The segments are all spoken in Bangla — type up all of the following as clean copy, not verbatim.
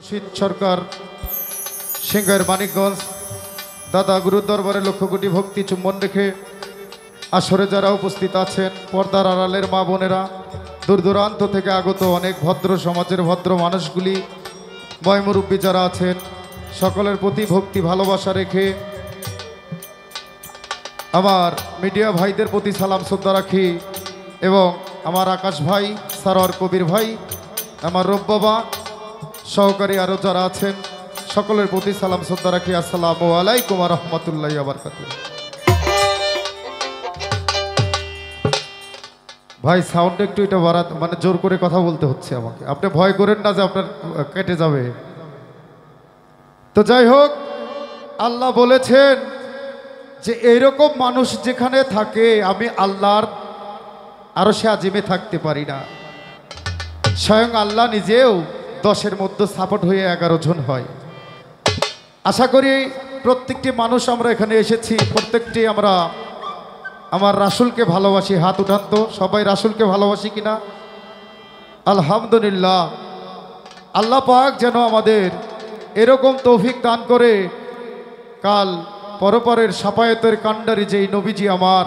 শীত সরকার সিংহের মানিকগঞ্জ দাদা গুরুর দরবারে লক্ষ কোটি ভক্তি চুম্বন রেখে আসরে যারা উপস্থিত আছেন, পর্দার আড়ালের মা বোনেরা, দূর দূরান্ত থেকে আগত অনেক ভদ্র সমাজের ভদ্র মানুষগুলি, বয়মুরব্বী যারা আছেন, সকলের প্রতি ভক্তি ভালোবাসা রেখে আমার মিডিয়া ভাইদের প্রতি সালাম শ্রদ্ধা রাখি এবং আমার আকাশ ভাই, সারোয়ার কবির ভাই, আমার রব বাবা সহকারী আরও যারা আছেন সকলের প্রতি সালাম শ্রদ্ধা রাখি। আসসালামু আলাইকুম ওয়া রাহমাতুল্লাহি ওয়া বারাকাতুহু। ভাই সাউন্ড একটু এটা বাড়াতে, মানে জোর করে কথা বলতে হচ্ছে আমাকে, আপনি ভয় করেন না যে আপনার কেটে যাবে। তো যাই হোক, আল্লাহ বলেছেন যে এইরকম মানুষ যেখানে থাকে আমি আল্লাহর আরশে আজিমে থাকতে পারি না। স্বয়ং আল্লাহ নিজেও 10-এর মধ্যে সাপোর্ট হয়ে 11 জন হয়। আশা করি প্রত্যেকটি মানুষ আমরা এখানে এসেছি, প্রত্যেকটি আমরা আমার রাসূলকে ভালোবাসি। হাত উঠান তো, সবাই রাসূলকে ভালোবাসি কিনা? আলহামদুলিল্লাহ। আল্লাহ পাক যেন আমাদের এরকম তৌফিক দান করে কাল পরপরের সাফায়াতের কাণ্ডারি যেই নবীজি আমার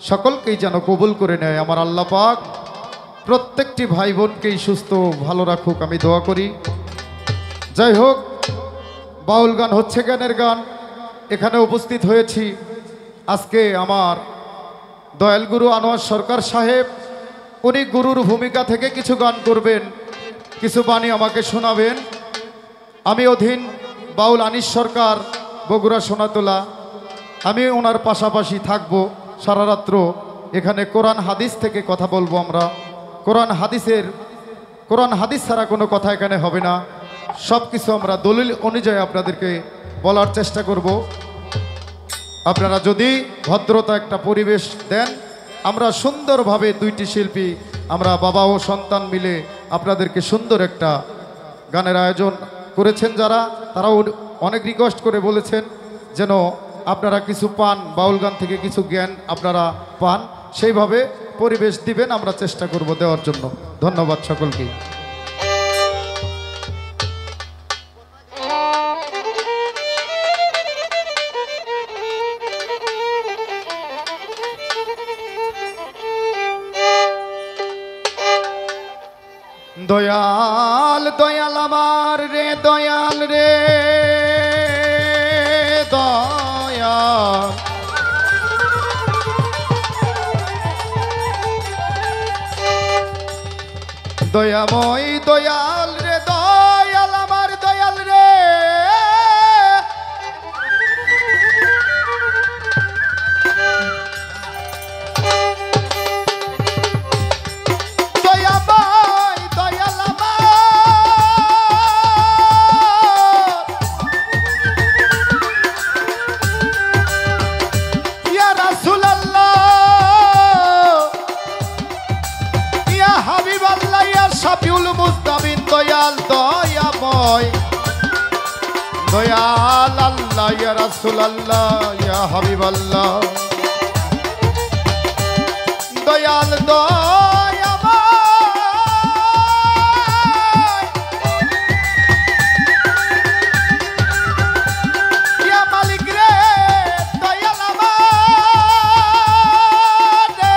সকলকেই যেন কবুল করে নেয়। আমার আল্লাহ পাক প্রত্যেকটি ভাই বোনকেই সুস্থ ভালো রাখুক, আমি দোয়া করি। যাই হোক, বাউল গান হচ্ছে জ্ঞানের গান। এখানে উপস্থিত হয়েছি আজকে আমার দয়াল গুরু আনোয়ার সরকার সাহেব, উনি গুরুর ভূমিকা থেকে কিছু গান করবেন, কিছু বাণী আমাকে শোনাবেন। আমি অধীন বাউল আনিস সরকার, বগুড়া সোনাতলা, আমি ওনার পাশাপাশি থাকব সারা রাত্র। এখানে কোরআন হাদিস থেকে কথা বলবো আমরা। কোরআন হাদিস ছাড়া কোনো কথা এখানে হবে না। সব কিছু আমরা দলিল অনুযায়ী আপনাদেরকে বলার চেষ্টা করব। আপনারা যদি ভদ্রতা একটা পরিবেশ দেন, আমরা সুন্দরভাবে দুইটি শিল্পী, আমরা বাবা ও সন্তান মিলে আপনাদেরকে সুন্দর একটা গানের আয়োজন করেছেন। যারা তারাও অনেক রিকোয়েস্ট করে বলেছেন যেন আপনারা কিছু পান, বাউল গান থেকে কিছু জ্ঞান আপনারা পান, সেইভাবে পরিবেশ দিবেন, আমরা চেষ্টা করব দেওয়ার জন্য। ধন্যবাদ সকলকে। দয়াল দয়াল আমার রে, দয়াল রে দয়াল, দয়াময় দয়াল রে দয়াল আমার, দয়াল রে দয়াময় দয়াল আমার, ইয়া রাসূলুল্লাহ, ইয়া হাবিবাল্লাহ, ইয়া শাফিউল মুস্তাবিন, দয়াল দয়াময় দয়াল আল্লাহ, ইয়া রাসূলুল্লাহ, ইয়া হাবিবাল্লাহ, দয়াল দয়াময়, ইয়া মালিক রে দয়াল আমার রে,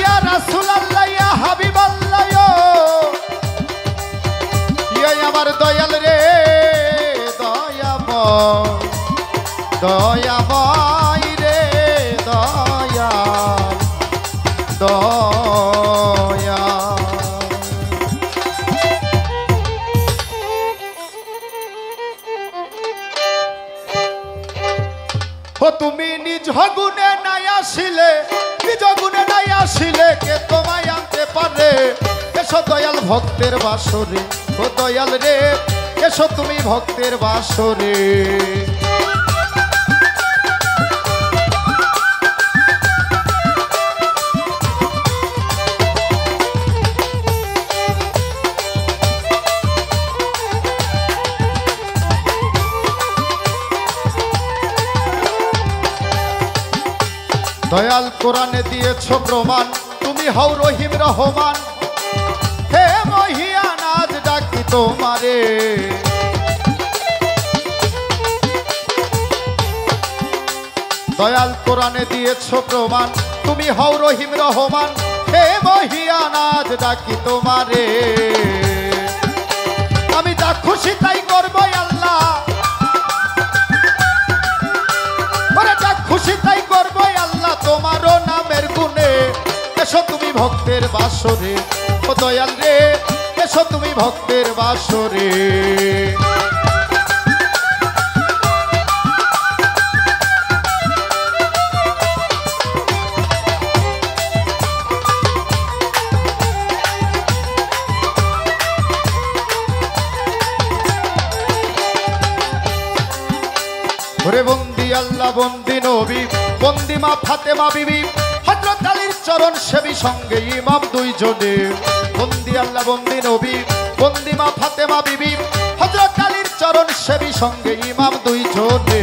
ইয়া রাসূলুল্লাহ, ইয়া হাবিবাল্লাহ, ইয়া আমার দয়াল রে দয়াময়, দয়াময় রে দয়াল দয়াল। ও তুমি নিজ গুণে নাই আসিলে, নিজ গুণে নাই আসিলে কে তোমায় আনতে পারে? এসো দয়াল ভক্তের বাসরে, ও দয়াল রে এসো তুমি ভক্তের বাসরে। দয়াল কোরআনে দিয়েছ প্রমাণ, তুমি তুমি হও রহিম রহমান, হে মহিয়ান আজ ডাকি তোমারে। দয়াল কোরআনে দিয়েছ প্রমাণ, তুমি হও রহিম রহমান, হে মহিয়ান আজ ডাকি তোমারে। আমি যা খুশি তাই করব আল্লাহ, ওরে যা খুশি তাই করব আল্লাহ তোমারও নামের গুণে। এসো তুমি ভক্তের বাসরে, ও দয়াল রে এসো তুমি ভক্তের বাসরে। ওরে বন্দি আল্লাহ বন্দি নবী, বন্দি মা ফাতেমা বিবি, হযরত আলীর চরণ সেবী সঙ্গে ইমাম দুইজনে। বন্দি আল্লাহ বন্দি নবী, বন্দি মা ফাতেমা বিবি, হযরত আলীর চরণ সেবী সঙ্গে ইমাম দুইজনে।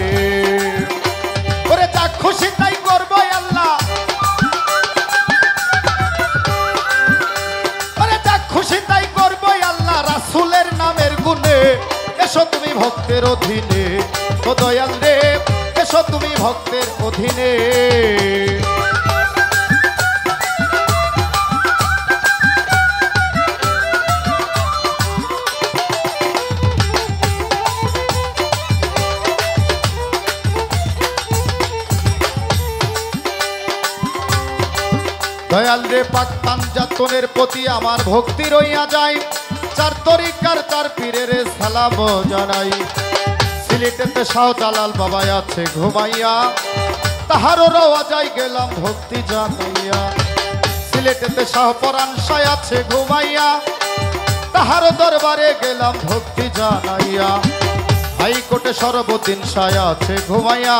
ওরে যা খুশি তাই করব আল্লাহ, ওরে যা খুশি তাই করব আল্লাহ রাসূলের নামের গুণে। এসো তুমি ভক্তের অধীনে, ও দয়াল রে এসো তুমি ভক্তের অধীনে। দয়াল রে পাক পাঞ্জাতনের প্রতি আমার ভক্তি রইয়া যায়, চার তরিকার চার পীরের সালাম জানাই। সিলেটেতে শাহজালাল বাবা আছে ঘুমাইয়া, তাহারও রওয়াজায় গেলাম ভক্তি জানাইয়া। সিলেটেতে শাহপরাণ শাহ আছে ঘুমাইয়া, তাহারও দরবারে গেলাম ভক্তি জানাইয়া। হাইকোর্টে সর্বদিন শাহ আছে ঘুমাইয়া,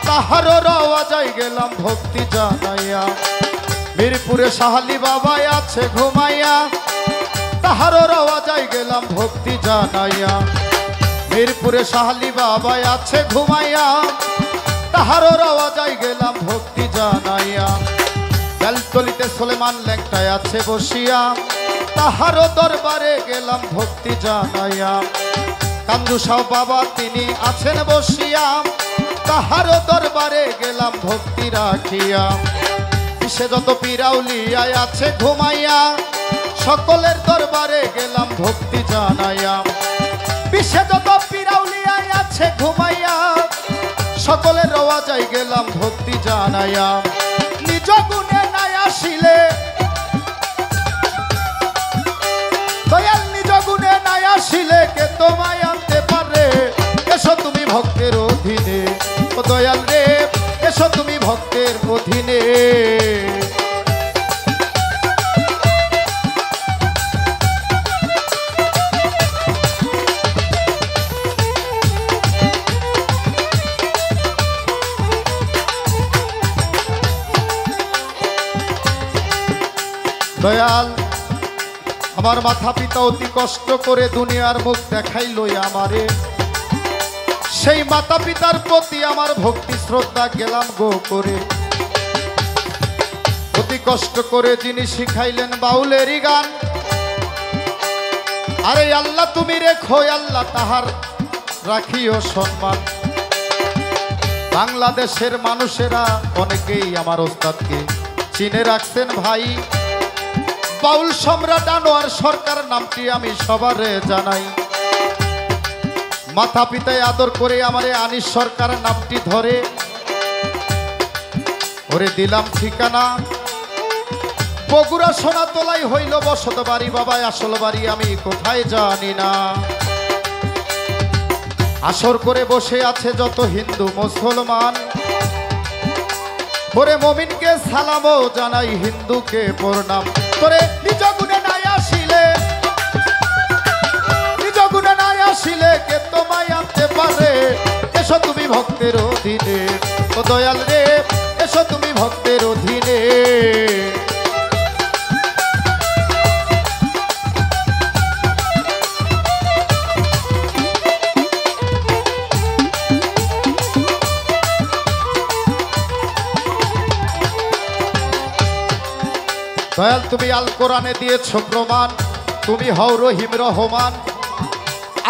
তাহারও রওয়াজায় গেলাম ভক্তি জানাইয়া। মিরপুরে শাহালি বাবা আছে ঘুমাইয়া, তাহারও রওয়াজায় গেলাম ভক্তি জানাইয়া। মিরপুরে শাহালি বাবা আছে ঘুমাইয়া, তাহারও রওয়াজায় গেলাম ভক্তি জানাইয়া। বেলতলিতে সুলেমান লেংটায় আছে বসিয়া, তাহারও দরবারে গেলাম ভক্তি জানাইয়া। কান্দু শাহ বাবা তিনি আছেন বসিয়া, তাহারও দরবারে গেলাম ভক্তি রাখিয়া। সে যত পীরাউলিয়ায় আছে ঘুমাইয়া, সকলের দরবারে গেলাম ভক্তি জানাইয়া। বিশ্বে যত পীরাউলিয়ায় আছে ঘুমাইয়া, সকলের রওয়াজায় গেলাম ভক্তি জানাইয়া। নিজ গুণে নাই আসিলে, দয়াল নিজ গুণে নাই আসিলে কে তোমায় আনতে পারে। এসো তুমি ভক্তের অধীনে, ও দয়াল রে এসো তুমি ভক্তের অধীনে। দয়াল আমার মাথা পিতা অতি কষ্ট করে দুনিয়ার মুখ দেখাইল আমারে, সেই মাতা পিতার প্রতি আমার ভক্তি শ্রদ্ধা গেলাম গো করে। অতি কষ্ট করে যিনি শিখাইলেন বাউলেরই গান, আরে আল্লাহ তুমি রেখো আল্লাহ তাহার রাখিও সম্মান। বাংলাদেশের মানুষেরা অনেকেই আমার ওস্তাদকে চিনে রাখছেন ভাই। বাউল সম্রাট আনোয়ার সরকার নামটি আমি সবারে জানাই। মাথা পিতায় আদর করে আমারে আনিস সরকার নামটি ধরে, ওরে দিলাম ঠিকানা বগুড়া সোনাতলাই হইল বসত বাড়ি। বাবা আসল বাড়ি আমি কোথায় জানি না। আসর করে বসে আছে যত হিন্দু মুসলমান, ওরে মমিনকে সালামও জানাই হিন্দুকে প্রণাম। তোরে নিজ গুণে নাই আসিলে, নিজ গুণে নাই আসিলে কে তোমায় আনতে পারে। এসো তুমি ভক্তের অধীনে, ও দয়াল রে এসো তুমি ভক্তের অধীনে। দয়াল তুমি আল কোরআনে দিয়েছ প্রমাণ, তুমি হও রহিম রহমান।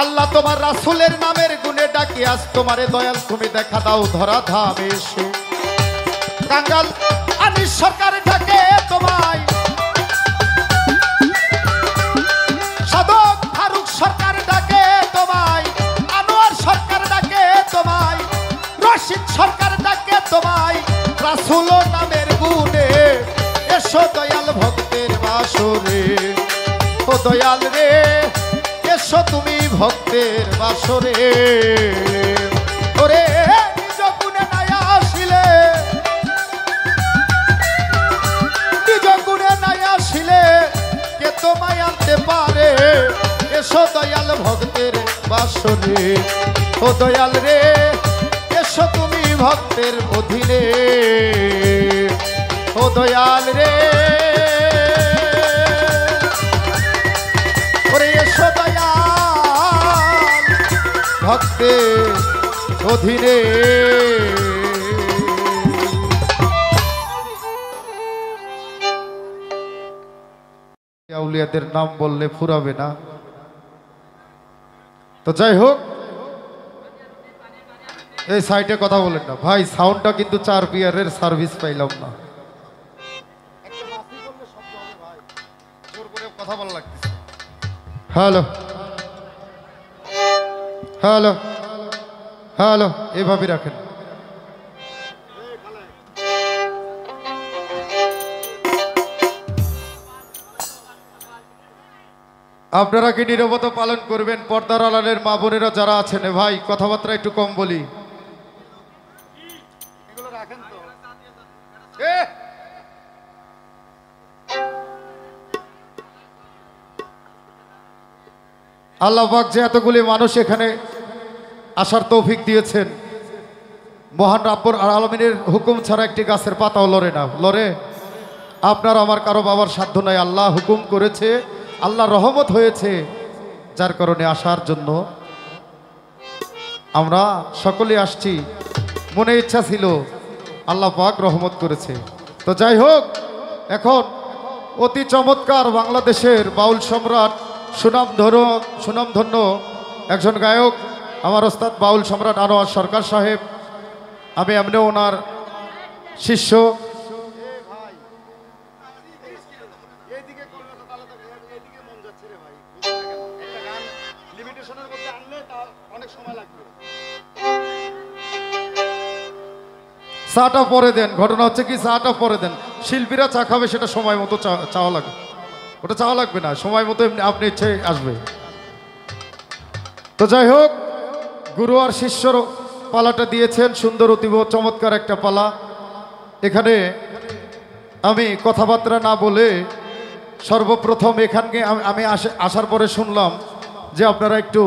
আল্লাহ তোমার রাসূলের নামের গুণে ডাকি আজ তোমারে দয়াল তুমি দেখা দাও ধরা ধামে এসে। কাঙ্গাল আনিস সরকার ডাকে তোমায়, সাধক ফারুক সরকার ডাকে তোমায়, আনোয়ার সরকার ডাকে তোমায়, রশিদ সরকার ডাকে তোমায়। রাসূল নামের গুণে এসো দয়াল ভক্তের বাসরে, ও দয়াল রে এসো তুমি ভক্তের বাসরে। ওরে নিজ গুণে নাই আসিলে, নিজ গুণে নাই আসিলে কে তোমায় আনতে পারে। এসো দয়াল ভক্তের বাসরে, ও দয়াল রে এসো তুমি ভক্তের অধীনে, ও দয়াল রে ওরে এসো দয়াল ভক্তের অধীনে। আউলিয়াদের নাম বললে ফুরাবে না। তো যাই হোক, এই সাইটে কথা বলেন না ভাই, সাউন্ডটা কিন্তু 4 পিয়ারের সার্ভিস পাইলাম না। কথা বলা লাগতেছে। হ্যালো হ্যালো হ্যালো, এভাবে রাখেন। আপনারা কি নীরবতা পালন করবেন? পর্দার আড়ালের মা বোনেরা যারা আছেন, ভাই কথাবার্তা একটু কম বলি। আল্লাহ পাক যে এতগুলি মানুষ এখানে আসার তৌফিক দিয়েছেন, মহান রাব্বুল আলামিনের হুকুম ছাড়া একটি গাছের পাতাও লড়ে না। লড়ে? আপনার আমার কারো বাবার সাধ্য নাই, আল্লাহ হুকুম করেছে, আল্লাহ রহমত হয়েছে, যার কারণে আসার জন্য আমরা সকলে আসছি। মনে ইচ্ছা ছিল, আল্লাহ পাক রহমত করেছে। তো যাই হোক, এখন অতি চমৎকার বাংলাদেশের বাউল সম্রাট, সুনামধন্য একজন গায়ক আমার ওস্তাদ বাউল সম্রাট আনোয়ার সরকার সাহেব, আমি এমনিও ওনার শিষ্য। চাটা পরে দেন, ঘটনা হচ্ছে কি চাটা পরে দেন, শিল্পীরা চা খাবে সেটা সময় মতো চাওয়া লাগবে, ওটা চাওয়া লাগবে না, সময় মতো আপনি ইচ্ছে আসবে। তো যাই হোক, গুরু আর শিষ্যর পালাটা দিয়েছেন, সুন্দর অতীব চমৎকার একটা পালা। এখানে আমি কথাবার্তা না বলে সর্বপ্রথম এখানকে আমি আসার পরে শুনলাম যে আপনারা একটু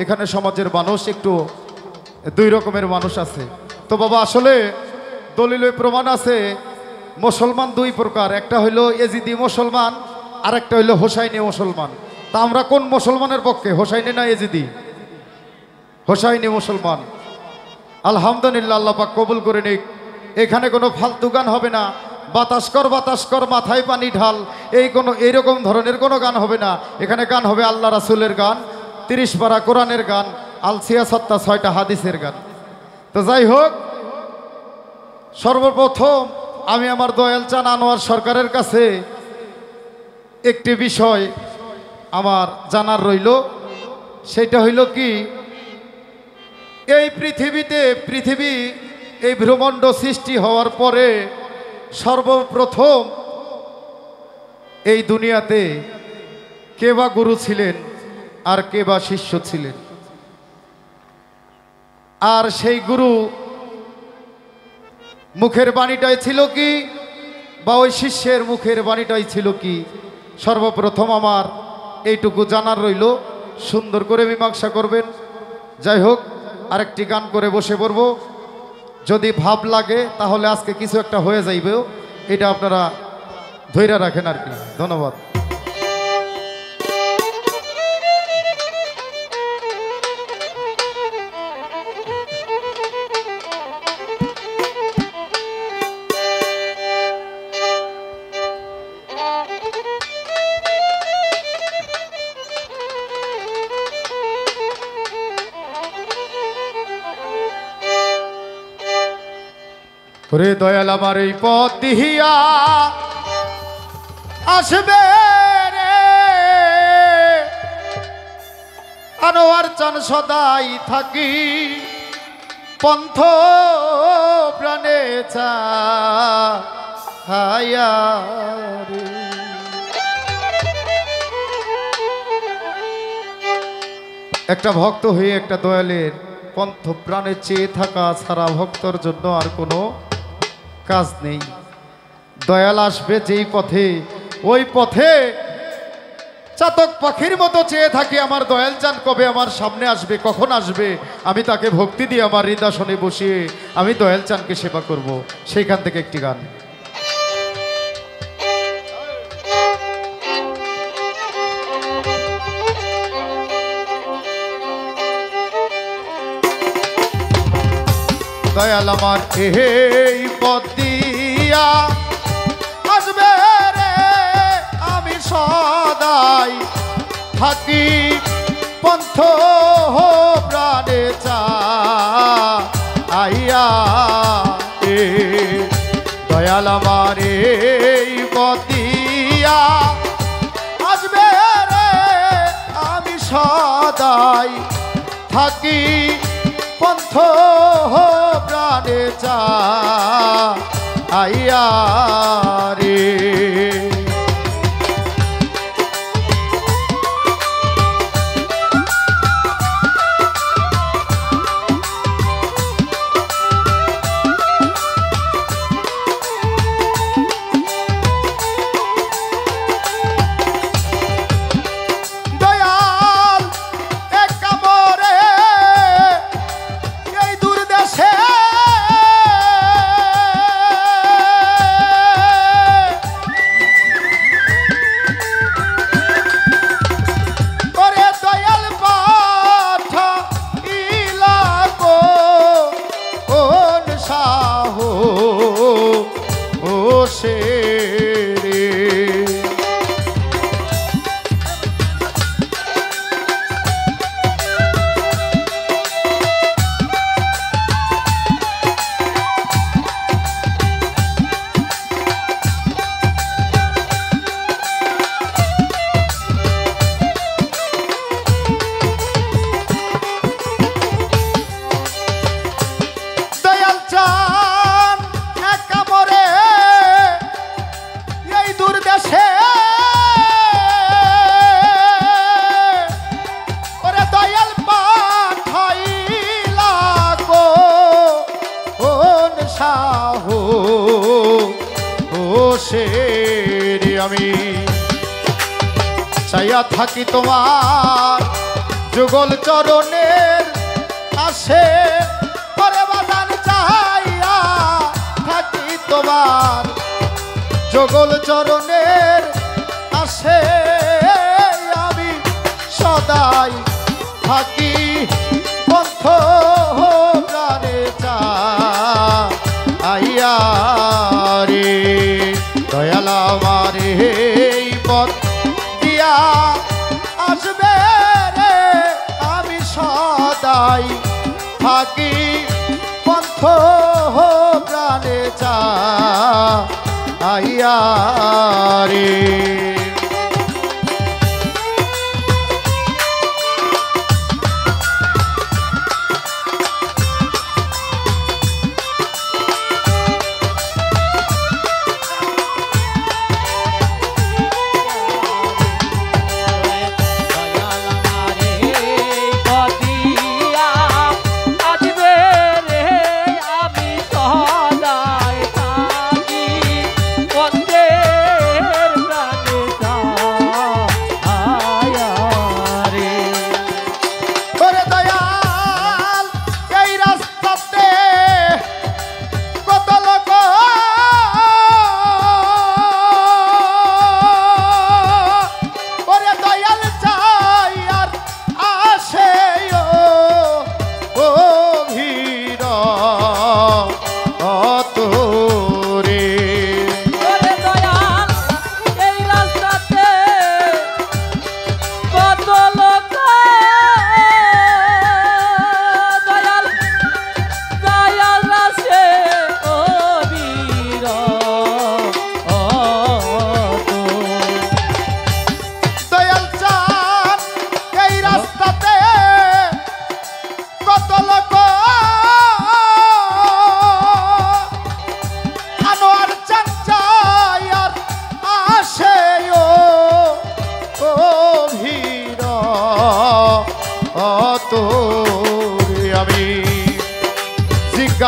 এখানে সমাজের মানুষ একটু 2 রকমের মানুষ আছে। তো বাবা আসলে দলিলে প্রমাণ আছে, মুসলমান 2 প্রকার, একটা হইল এজিদি মুসলমান আর একটা হইল হোসাইনি মুসলমান। তা আমরা কোন মুসলমানের পক্ষে, হোসাইনি না এজিদি? হোসাইনি মুসলমান। আলহামদুলিল্লাহ, আল্লাহ পাক কবুল করে নিক। এখানে কোনো ফালতু গান হবে না, বাতাস কর মাথায় পানি ঢাল, এইরকম ধরনের কোনো গান হবে না। এখানে গান হবে আল্লাহ রাসূলের গান, 30 পারা কোরআনের গান, আলসিয়া সত্তা 6টা হাদিসের গান। তো যাই হোক, সর্বপ্রথম আমি আমার দয়াল চান আনোয়ার সরকারের কাছে একটি বিষয় আমার জানার রইল, সেটা হইল কি, এই পৃথিবী এই ব্রহ্মাণ্ড সৃষ্টি হওয়ার পরে সর্বপ্রথম এই দুনিয়াতে কে বা গুরু ছিলেন আর কে বা শিষ্য ছিলেন, আর সেই গুরু মুখের বাণীটাই ছিল কি, বা ওই শিষ্যের মুখের বাণীটাই ছিল কি, সর্বপ্রথম আমার এইটুকু জানার রইল। সুন্দর করে মীমাংসা করবেন। যাই হোক, আরেকটি গান করে বসে পড়ব। যদি ভাব লাগে তাহলে আজকে কিছু একটা হয়ে যাইবে, এটা আপনারা ধৈর্য রাখেন আর কি। ধন্যবাদ। রে দয়াল আমার এই পথ দিহিয়া আসবে রে আনোয়ার চান সদাই থাকি পন্থ প্রাণে চা হায়া রে। একটা ভক্ত হয়ে একটা দয়ালের পন্থ প্রাণে চেয়ে থাকা ছাড়া ভক্তর জন্য আর কোনো কাজ নেই। দয়াল আসবে যেই পথে, ওই পথে চাতক পাখির মতো চেয়ে থাকি আমার দয়াল চান কবে আমার সামনে আসবে, কখন আসবে। আমি তাকে ভক্তি দিয়ে আমার হৃদয়াসনে বসিয়ে আমি দয়াল চানকে সেবা করব। সেইখান থেকে একটি গান। দয়াল আমার এই পথ দিয়া আসবে রে আমি সদাই থাকি পন্থ প্রাণে চা আইয়া রে। দয়াল আমার এই পথ দিয়া আসবে রে আমি সদাই থাকি পন্থ প্রাণে চা আইয়া রে। আমি চাইয়া থাকি তোমার যুগল চরণের আসে পরে বাজান চাইয়া থাকি তোমার যুগল চরণের আসে আমি সদাই থাকি পন্থ প্রাণে চা আইয়া রে। দয়াল আমার এই পথ দিয়া আসবে রে আমি সদাই থাকি পন্থ প্রাণে চা আইয়া রে।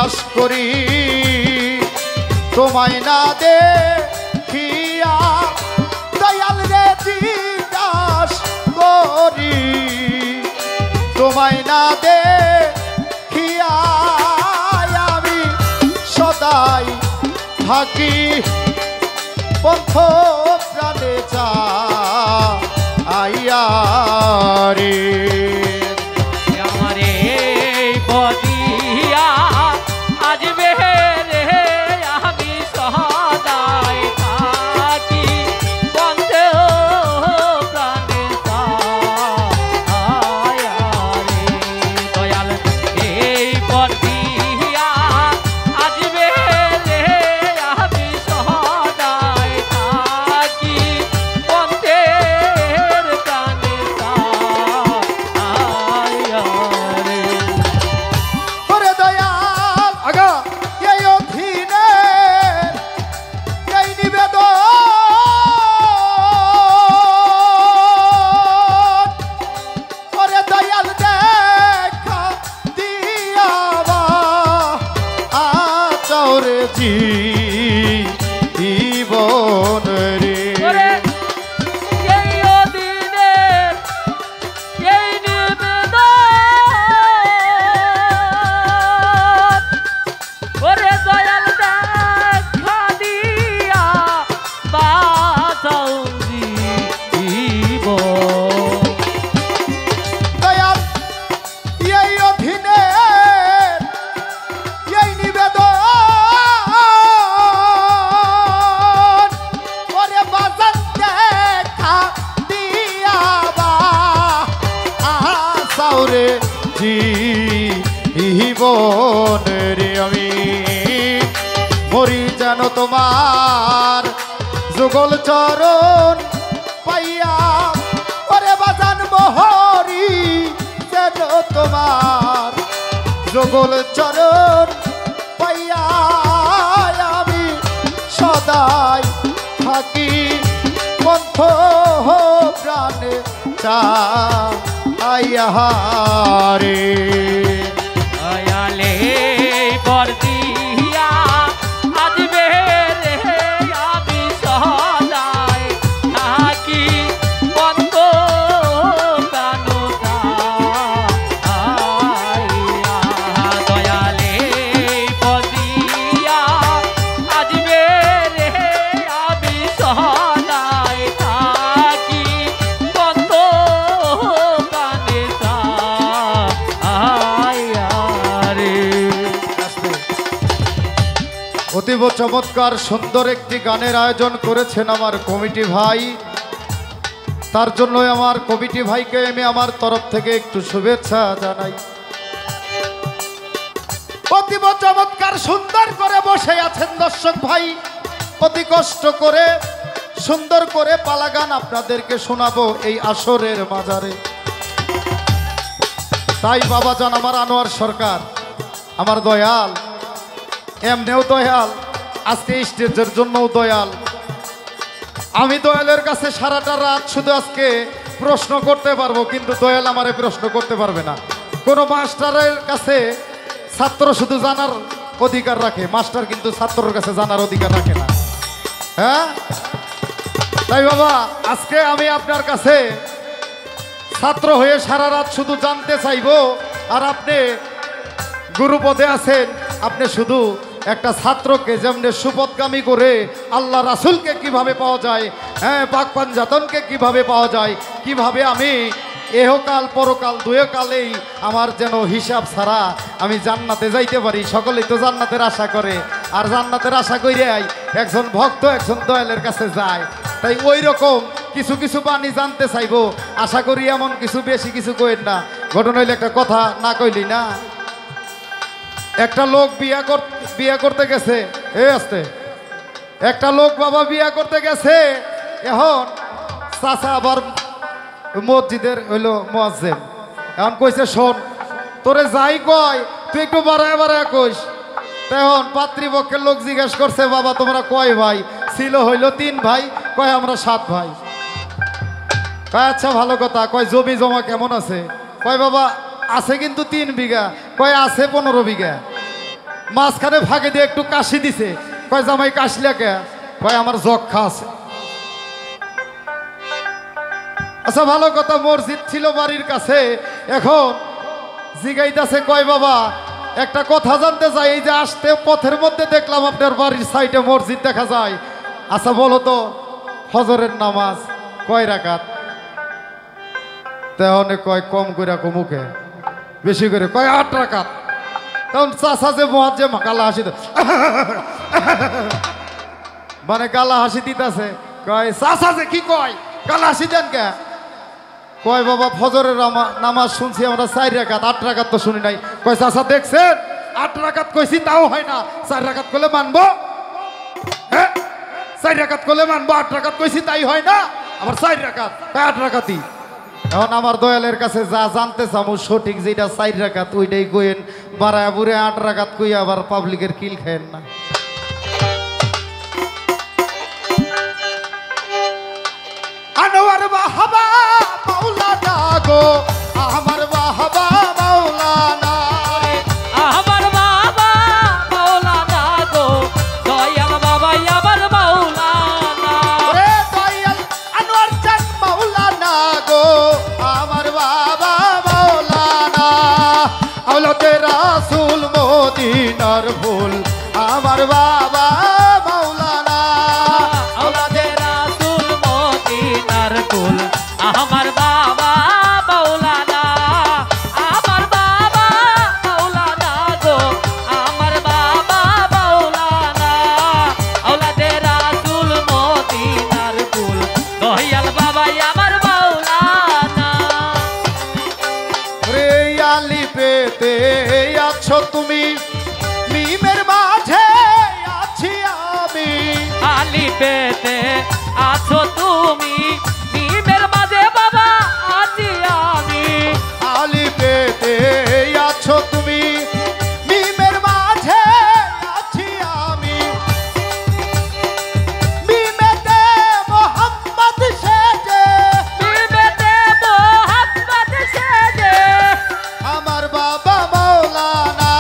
জিজ্ঞাস করি তোমায় না দেখিয়া দয়াল রে জিজ্ঞাস করি তোমায় না দেখিয়া আমি সদাই থাকি পন্থ প্রাণে চাইয়া রে আমারে বদিয়া আজ বেরে আমি সদাই থাকি বন্ধে প্রাণে চাইয়া রে দয়াল এই বদিয়া আজ বেরে আমি সদাই থাকি বন্ধের প্রাণে চাইয়া রে ওরে দয়াল আগা এই অধীনে এই নিবেদন ওরে দয়াল দেখা দিয়াবা আচরে জীবন রে ওরে এই অদিনের এই নিবেদন ওরে দয়াল দেখা দিয়া বাঁচাও জীবন দয়াল এই অধীনে এই নিবেদন ওরে বাজান দেখা দিয়াবা আসাউরে জীবন রে আমি মরি যেন তোমার যুগল চরণ পাইয়া ওরে বাজান মোহরি যেন তোমার যুগল চরণ পাইয়া আমি সদাই থাকি পন্থ প্রাণে চাইয়া রে দয়ালে বর্দিয়া আজ বেরে আমি সদাই থাকি বন্ধ প্রাণ চাইয়া দয়ালে বর্দিয়া আজ বেরে আমি সদাই থাকি বন্ধ প্রাণে চাইয়া রে অতীব চমৎকার সুন্দর একটি গানের আয়োজন করেছেন আমার কমিটি ভাই তার জন্য আমার কমিটি ভাইকে আমি আমার তরফ থেকে একটু শুভেচ্ছা জানাই অতীব চমৎকার সুন্দর করে বসে আছেন দর্শক ভাই অতি কষ্ট করে সুন্দর করে পালা গান আপনাদেরকে শোনাবো এই আসরের মাজারে তাই বাবাজান আমার আনোয়ার সরকার আমার দয়াল এমনিও দয়াল আজকে স্টেজের জন্যও দয়াল আমি দয়ালের কাছে সারাটা রাত শুধু আজকে প্রশ্ন করতে পারবো কিন্তু দয়াল আমারে প্রশ্ন করতে পারবে না কোনো মাস্টারের কাছে ছাত্র শুধু জানার অধিকার রাখে মাস্টার কিন্তু ছাত্রের কাছে জানার অধিকার রাখে না হ্যাঁ তাই বাবা আজকে আমি আপনার কাছে ছাত্র হয়ে সারা রাত শুধু জানতে চাইবো আর আপনি গুরুপদে আছেন আপনি শুধু একটা ছাত্রকে যেমনি সুপথগামী করে আল্লাহ রাসূলকে কিভাবে পাওয়া যায় হ্যাঁ পাক পাঞ্জাতনকে কিভাবে পাওয়া যায় কিভাবে আমি এহকাল পরকাল দুয়কালেই আমার যেন হিসাব ছাড়া আমি জান্নাতে যাইতে পারি সকলেই তো জান্নাতের আশা করে আর জান্নাতের আশা কইরাই একজন ভক্ত একজন দয়ালের কাছে যায় তাই ওই রকম কিছু কিছু বাণী জানতে চাইবো আশা করি এমন কিছু বেশি কিছু কইেন না ঘটনা হইলে একটা কথা না কইলি না একটা লোক বিয়া করতে গেছে আসতে একটা লোক বাবা বিয়া করতে গেছে এখন চাচা আবার মসজিদের হইলো মুয়াজ্জিন এখন কইছে শোন তোরে যাই কয় তুই একটু বাড়ায় বাড়ায় কইস তখন পাত্রীপক্ষের লোক জিজ্ঞেস করছে বাবা তোমরা কয় ভাই ছিল হইলো 3 ভাই কয় আমরা 7 ভাই কয় আচ্ছা ভালো কথা কয় জমি জমা কেমন আছে কয় বাবা আছে কিন্তু 3 বিঘা কয় আছে 15 বিঘা মাঝখানে ভাগে দিয়ে একটু কাশি দিছে। কয় জামাই কাশলে কে? কয় আমার যক্ষা আছে। আচ্ছা ভালো কথা, মসজিদ ছিল বাড়ির কাছে, এখন জিগাইতেছে কয় বাবা একটা কথা জানতে চাই, এই যে আসতে পথের মধ্যে দেখলাম আপনার বাড়ির সাইডে মসজিদ দেখা যায়, আচ্ছা বলো তো ফজরের নামাজ কয় রাকাত? তেহনে কয় কম করে মুখে, বেশি করে কয় 8 রাকাত। তখন চাষা যে মহাজে গালা হাসি মানে গালা হাসি দিতেছে, কয় চাষা যে কি কয় গালা হাসি দেন কে? কয় বাবা ফজরের নামাজ শুনছি আমরা 4 রাকাত, 8 রাকাত তো শুনি নাই। কয় চাষা দেখছেন 8 রাকাত কইছি তাও হয় না, 4 রাকাত করলে মানবো? হ্যাঁ 4 রাকাত করলে মানবো, 8 রাকাত কইছি তাই হয় না, আবার 4 রাকাত 8 রাকাতই। এখন আমার দয়ালের কাছে যা জানতে চামু সঠিক যেটা 4 রাকাত ওইটাই কইেন, বাড়ায় বুড়ে 8 রাকাত কই আবার পাবলিকের কিল খায়েন না। আনোয়ার বাহাবা মাওলানা গো, আমার বাহাবা মাওলানা, আমার বাবা মাওলানা গো, দয়াল বাবাই আমার মাওলানা। ওরে দয়াল আনোয়ার চাঁদ মাওলানা গো, আমার বাবা মাওলানা, আওলাদে রাসূল মদিনার ফুল, আমার বাবা মাওলানা, আওলাদে রাসূল মদিনার কুল, আমার বাবা মাওলানা, আমার বাবা মাওলানা গো, আমার বাবা মাওলানা, আওলাদে রাসূল মদিনার কুল, দয়াল বাবাই আমার মাওলানা। রে আলি পেতে আছো তুমি, মিমের মাঝে আছি আমি, আলি পেতে আছো তুমি, মিমের মাঝে বাবা আছি আমি। আলি পেতে আছো তুমি, মিমের মাঝে আছি আমি, মিমেতে মোহাম্মদ সেজে, মিমেতে মোহাম্মদ সেজে, আমার বাবা মাওলানা,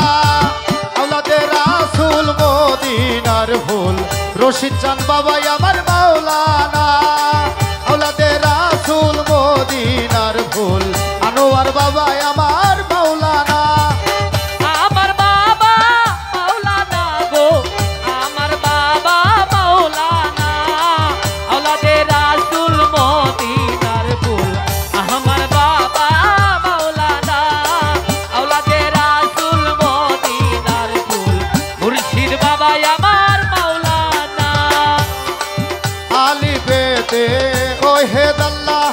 আওলাদে রাসূল মদিনার ফুল, রশিদ চাঁদ বাবাই আমার মাওলানা, আওলাদে রাসূল মদিনার ফুল, আনোয়ার বাবাই আমার মাওলানা, আমার বাবা মাওলানা গো, আমার বাবা মাওলানা, আওলাদে রাসূল মদিনার ফুল, আমার বাবা মাওলানা, আওলাদে রাসূল মদিনার ফুল, মুর্শিদ বাবাই আমার মাওলানা। আলি পেতে ও হেদাল্লাহ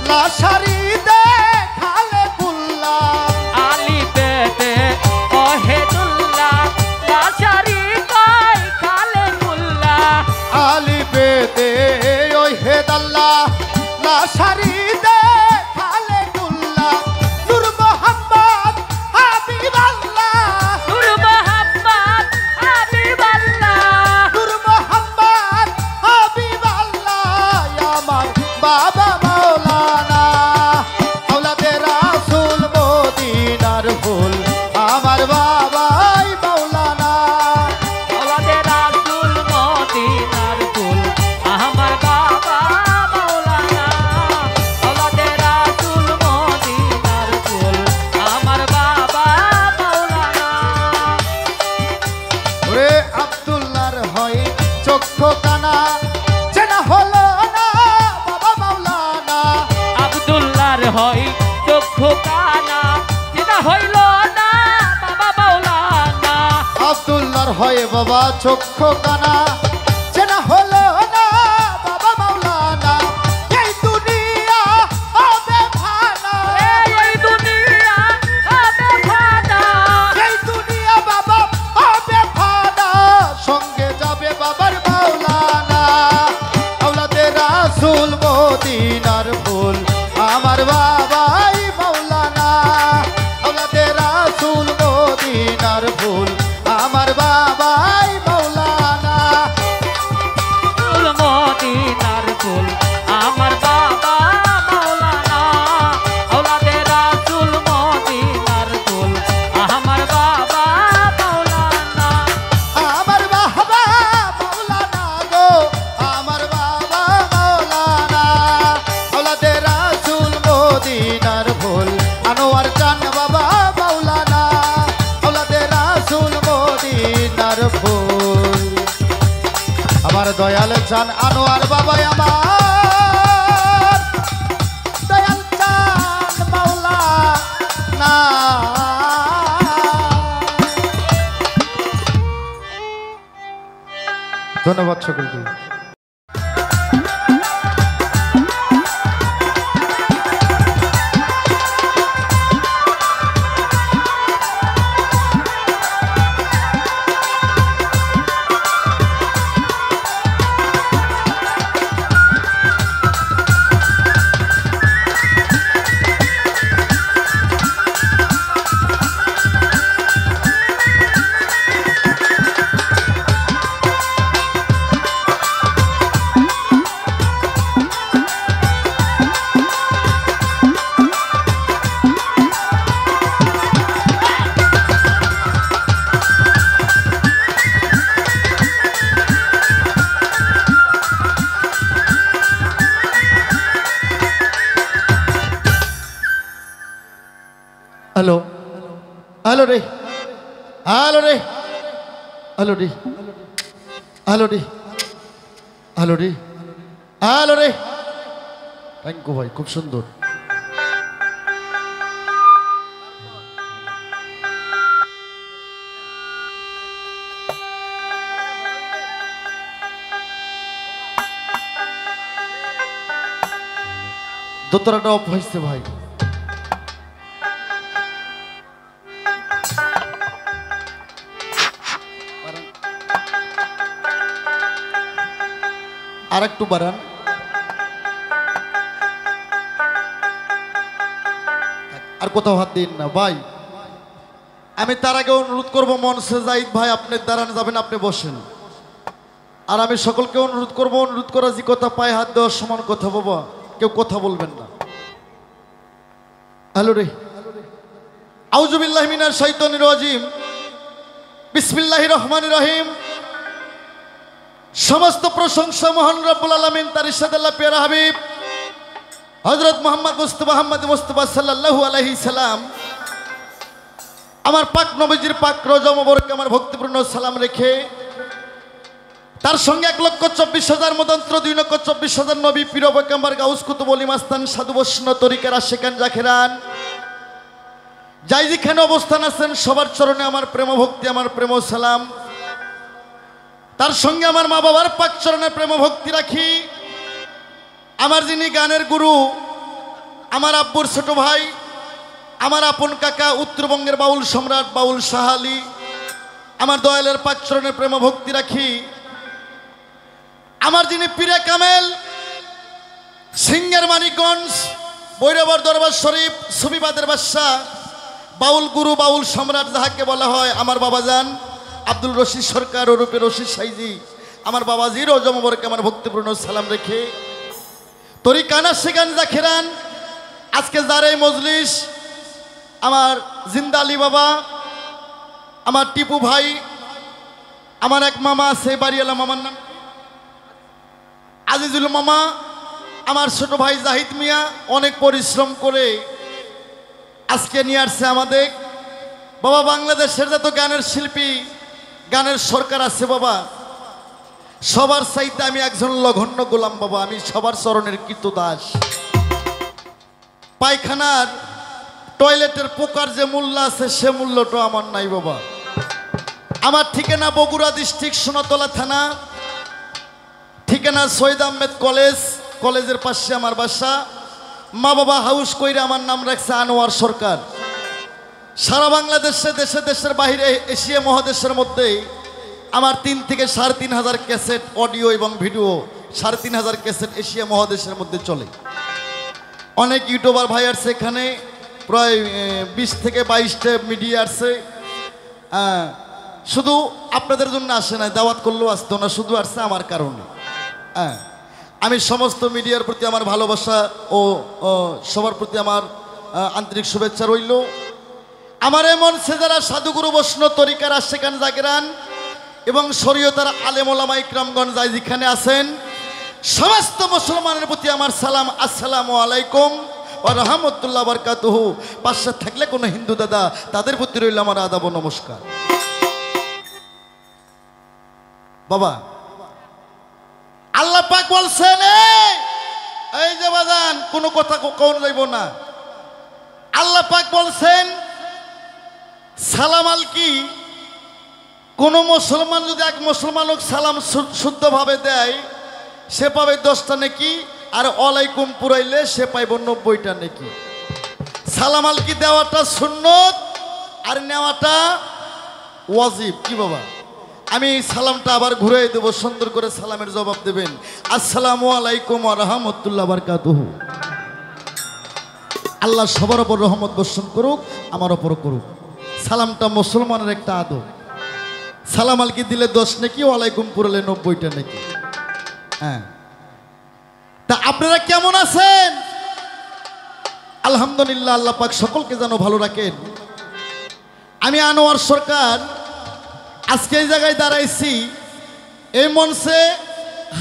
লাশারি দে খালে কুল্লা, আলি পেতে ওহেদুল্লাহ, লাশারি কয় খালে কুল্লা, আলি পেতে ও হেদাল্লাহ লাশারি দে খালে কুল্লা, নূর মোহাম্মদ হাবিবাল্লাহ, নূর মোহাম্মদ হাবিবাল্লাহ, নূর মোহাম্মদ হাবিবাল্লাহ, আমার বাবা মাওলানা, আওলাদে রাসূল মদিনার ফুল, আমার বাবাই মাওলানা, আওলাদে রাসূল মদিনার ফুল, আমার বাবা মাওলানা, আওলাদে রাসূল মদিনার ফুল, আমার বাবা মাওলানা। ওরে আব্দুল্লাহর হয় চক্ষু কানা, চেনা হলো না বাবা মাওলানা, আব্দুল্লাহর হয় চক্ষু কানা, যেটা হইল না বাবা মাওলানা। আব্দুল্লাহর হয় বাবা চক্ষু কানা, চেনা হলো না বাবা মাওলানা, এই দুনিয়া হবে ফানা, এই দুনিয়া হবে ফানা, এই দুনিয়া বাবা হবে ফানা, সঙ্গে যাবে বাবার মাওলানা, আওলাদে রাসূল মদিনার ফুল, আমার বাবাই মাওলানা, আওলাদে রাসূল মদিনার ফুল, আমার বাবাই মাওলানা, ফুল মদিনার ফুল, আমার বাবা মাওলানা, আওলাদে রাসূল মদিনার ফুল, আমার বাবা মাওলানা। চান আনোয়ার বাবা আমার দয়াল চান মাওলা না ধন্যবাদ সকলকে हेलो हेलो रे हेलो रे हेलो रे हेलो रे हेलो रे हेलो रे थैंक यू भाई खूब सुंदर দোতরাটা অফ হয়েছে ভাই আর একটু বাড়ান আর কোথাও হাত দিন না ভাই আমি তার আগে অনুরোধ করব মনসে জাহিদ ভাই আপনি দাঁড়ান যাবেন আপনি বসেন আর আমি সকলকে অনুরোধ করব অনুরোধ করা যে কথা পায় হাত দেওয়ার সমান কথা বাবা কেউ কথা বলবেন না হ্যালো রে আউযু বিল্লাহি মিনাশ শাইতানির রাজিম বিসমিল্লাহির রহমানির রহিম সমস্ত প্রশংসা মহান রব্বুল আলামিন তার ইরশাদাল্লাহ প্যারা হাবিব হযরত মুহাম্মদ মুস্তাফা সাল্লাল্লাহু আলাইহি সাল্লাম আমার পাক নবীজির পাক রওজা মোবারকে আমার ভক্তিপূর্ণ সালাম রেখে তার সঙ্গে 1,24,000 মদন্ত্র 2,24,000 নবী পীর পয়গম্বর গাউস কুতুব ওলি মাস্তান সাধু বৈষ্ণব তরিকার আশিকান জাকিরান যাই যেখানে অবস্থান আছেন সবার চরণে আমার প্রেম ভক্তি আমার প্রেম সালাম তার সঙ্গে আমার মা বাবার পাক চরণে প্রেম ভক্তি রাখি আমার যিনি গানের গুরু আমার আব্বুর ছোট ভাই আমার আপন কাকা উত্তরবঙ্গের বাউল সম্রাট বাউল শাহ আলী আমার দয়ালের পাক চরণে প্রেম ভক্তি রাখি আমার যিনি পীরে কামেল সিংহের মানিকগঞ্জ ভৈরবর দরবার শরীফ সুবিবাদের বাদশা বাউল গুরু বাউল সম্রাট যাহাকে বলা হয় আমার বাবাজান আব্দুল রশিদ সরকার ওরূপে রশিদ সাইজি আমার বাবাজির রওজা মোবারকে আমার ভক্তিপূর্ণ সালাম রেখে তরিকানা সেখান জাকিরান আজকে যার এই মজলিস আমার জিন্দা আলী বাবা আমার টিপু ভাই আমার এক মামা আছে বাড়িওয়ালা মামার নাম আজিজুল মামা আমার ছোট ভাই জাহিদ মিয়া অনেক পরিশ্রম করে আজকে নিয়ে আসছে আমাদের বাবা বাংলাদেশের যত গানের শিল্পী গানের সরকার আছে বাবা সবার চাইতে আমি একজন লঘন্য গোলাম বাবা আমি সবার চরণের কৃতদাস পায়খানার টয়লেটের পোকার যে মূল্য আছে সে মূল্যটা আমার নাই বাবা আমার ঠিকানা বগুড়া ডিস্ট্রিক্ট সোনাতলা থানা ঠিকানা সৈয়দ আহমেদ কলেজের পাশে আমার বাসা মা বাবা হাউস কইরে আমার নাম রাখছে আনোয়ার সরকার সারা বাংলাদেশে দেশে দেশের বাইরে এশিয়া মহাদেশের মধ্যে আমার 3 থেকে 3,500 ক্যাসেট অডিও এবং ভিডিও 3,500 ক্যাসেট এশিয়া মহাদেশের মধ্যে চলে অনেক ইউটিউবার ভাই আছে এখানে প্রায় 20 থেকে 22টা মিডিয়া আছে শুধু আপনাদের জন্য আসে না দাওয়াত করলেও আসতো না শুধু আসছে আমার কারণে আমি সমস্ত মিডিয়ার প্রতি আমার ভালোবাসা ও সবার প্রতি আমার আন্তরিক শুভেচ্ছা রইল আমার এমন সে যারা সাধুগুরু বৈষ্ণব তরিকার আশিকান জাকিরান এবং শরীয়তের আলেম ওলামা ইকরামগণ যাই যেখানে আছেন সমস্ত মুসলমানের প্রতি আমার সালাম আসসালামু আলাইকুম ওয়া রাহমাতুল্লাহি ওয়া বারাকাতুহু পাশে থাকলে কোনো হিন্দু দাদা তাদের প্রতি রইল আমার আদাব ও নমস্কার বাবা আল্লাহ পাক বলছেন এই যে বাজান কোনো কথা কোন যাইব না। আল্লাহ পাক বলছেন সালাম আল কি, কোন মুসলমান যদি এক মুসলমানকে সালাম শুদ্ধভাবে দেয় সে পাবে 10টা নেকি, আর ওয়ালাইকুম পুরাইলে সে পাইব 90টা নেকি। সালাম আল কি দেওয়াটা সুন্নত আর নেওয়াটা ওয়াজিব। কি বাবা, আমি সালামটা আবার ঘুরাই দেব, সুন্দর করে সালামের জবাব দেবেন, আসসালামু আলাইকুম ওয়া রাহমাতুল্লাহি ওয়া বারাকাতুহু। আল্লাহ সবার উপর রহমত বর্ষণ করুক, আমার উপর করুক। সালামটা মুসলমানের একটা আদব। সালাম আলকি দিলে 10 নেকি, ওয়ালাইকুম পুরালে 90টা নেকি। হ্যাঁ, তা আপনারা কেমন আছেন? আলহামদুলিল্লাহ, আল্লাহ পাক সকলকে যেন ভালো রাখেন। আমি আনোয়ার সরকার আজকে এই জায়গায় দাঁড়াইছি, এই মঞ্চে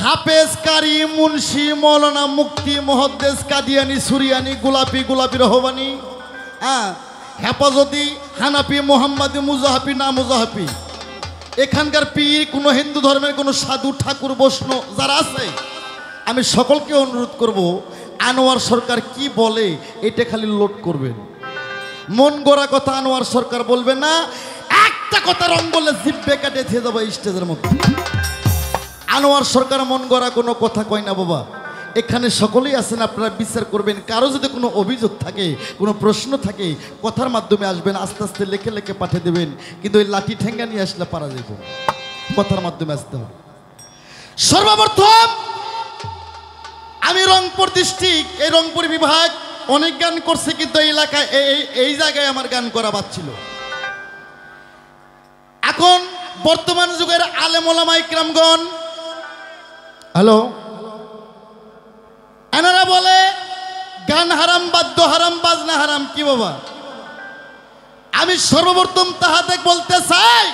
হাফেজ, কারি, মুন্সি, মৌলানা, মুফতি, মুহাদ্দিস, কাদিয়ানি, সুরিয়ানি, গোলাপি রহবানি, হ্যাঁ, হেফাজতি, হানাফি, মোহাম্মদি, মুজাহাফি, না মুজাহাফি, এখানকার পীর, কোনো হিন্দু ধর্মের কোনো সাধু, ঠাকুর, বৈষ্ণব যারা আছে, আমি সকলকে অনুরোধ করব আনোয়ার সরকার কি বলে এটা খালি লোড করবেন। মন গড়া কথা আনোয়ার সরকার বলবে না, একটা কথা রং বললে জিব্বে কাটে থেকে যাবো স্টেজের মধ্যে। আনোয়ার সরকার মন গড়া কোনো কথা কয় না বাবা। এখানে সকলেই আছেন, আপনারা বিচার করবেন। কারো যদি কোনো অভিযোগ থাকে, কোনো প্রশ্ন থাকে, কথার মাধ্যমে আসবেন, আস্তে আস্তে লেখে লেখে পাঠিয়ে দেবেন। কিন্তু ওই লাঠি ঠেঙ্গা নিয়ে আসলে পারা যাব, কথার মাধ্যমে আসতে হবে। সর্বপ্রথম আমি রংপুর ডিস্ট্রিক্ট, এই রংপুর বিভাগ অনেক গান করছে, কিন্তু এই এলাকায় এই জায়গায় আমার গান করা বাচ্ছিল। এখন বর্তমান যুগের আলেম ওলামা ইকরামগণ, হ্যালো, এনারা বলে গান হারাম, বাদ্য হারাম, বাজনা হারাম। কি বাবা, আমি সর্বপ্রথম তাহাদের বলতে চাই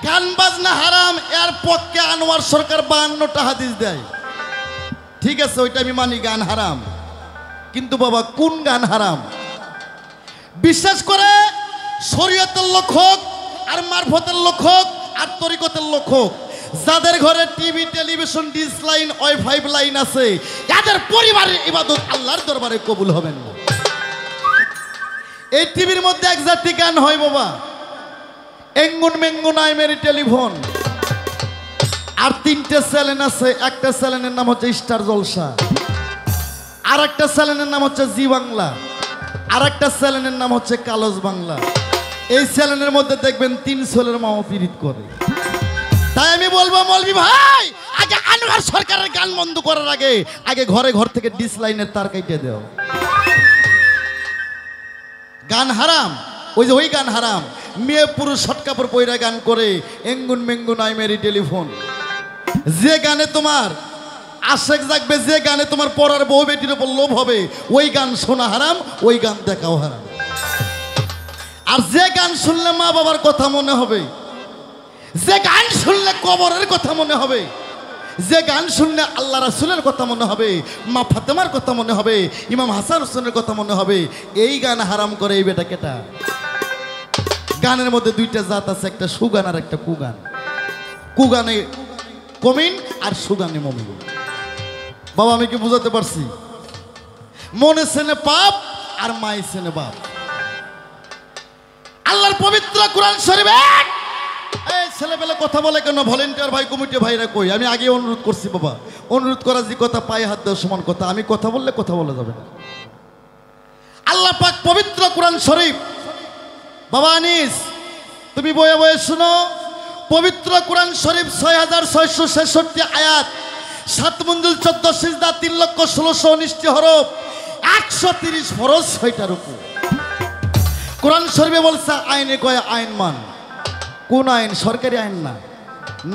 গান বাজনা হারাম, এর পক্ষে আনোয়ার সরকার 52টা হাদিস দেয়। ঠিক আছে, ওইটা আমি মানি, গান হারাম। কিন্তু বাবা কোন গান হারাম? বিশেষ করে শরীয়তের লোক হোক, আর মারফতের লোক হোক, আর তরিকতের লোক হোক, যাদের ঘরে TV, television, dish line, wifi line আছে, এদের পরিবারের ইবাদত আল্লাহর দরবারে কবুল হবে না। এই টিভির মধ্যে এক জাতি গান হয় বাবা, এঙ্গুন মেঙ্গুন আই মেরি টেলিফোন, আর 3টে চ্যানেল আছে। একটা চ্যানেলের নাম হচ্ছে স্টার জলসা, আর একটা চ্যানেলের নাম হচ্ছে জি বাংলা, আর একটা চ্যানেলের নাম হচ্ছে কালোজ বাংলা। এই চ্যানেলের মধ্যে দেখবেন 3 ছেলের মাও পীড়িত করে। তাই আমি বলবো মৌলভী ভাই, আগে আনোয়ার সরকারের গান বন্ধ করার আগে ঘর থেকে ডিশ লাইনের তার কেটে দাও। গান হারাম, ওই যে ওই গান হারাম। মেয়ে পুরুষ শর্ট কাপড় পয়রা গান করে, এঙ্গুন মেঙ্গুন আই মেরি টেলিফোন। যে গানে তোমার আশেক জাগবে, যে গানে তোমার পড়ার বউ বেটির উপর লোভ হবে, ওই গান শোনা হারাম, ওই গান দেখাও হারাম। আর যে গান শুনলে মা বাবার কথা মনে হবে, যে গান শুনলে কবরের কথা মনে হবে, যে গান শুনলে আল্লাহ রাসূলের কথা মনে হবে, মা ফাতেমার কথা মনে হবে, ইমাম হাসান হোসেনের কথা মনে হবে, এই গান হারাম করে এই বেটা কেটা। গানের মধ্যে 2টা জাত আছে, একটা সুগান আর একটা কুগান। কুগানে কমিন আর সুগানে মমিন। বাবা আমি কি বুঝাতে পারছি? মনে সেনে পাপ আর মাই সেনে বাপ। আল্লাহর পবিত্র কোরআন শরীফ, এই ছেলেবেলা কথা বলে কেন? ভলেন্টিয়ার ভাই, কমিটি ভাইরা কই? আমি আগে অনুরোধ করছি বাবা, অনুরোধ করা যে কথা, পায়ে হাত দেওয়া সমান কথা। আমি কথা বললে কথা বলা যাবে না। আল্লাহ পাক পবিত্র কোরআন শরীফ, বাবা আনিস তুমি বয়ে বয়ে শুনো, পবিত্র কোরআন শরীফ 6666 আয়াত, 7 মঞ্জুল 14 সিজদা, 3,16,19 হরফ, 130 ফরজ, 6টা রুকু। কোরআন শরীফে বলছে আইনে কয় আইন মান। কোন আইন? সরকারি আইন না,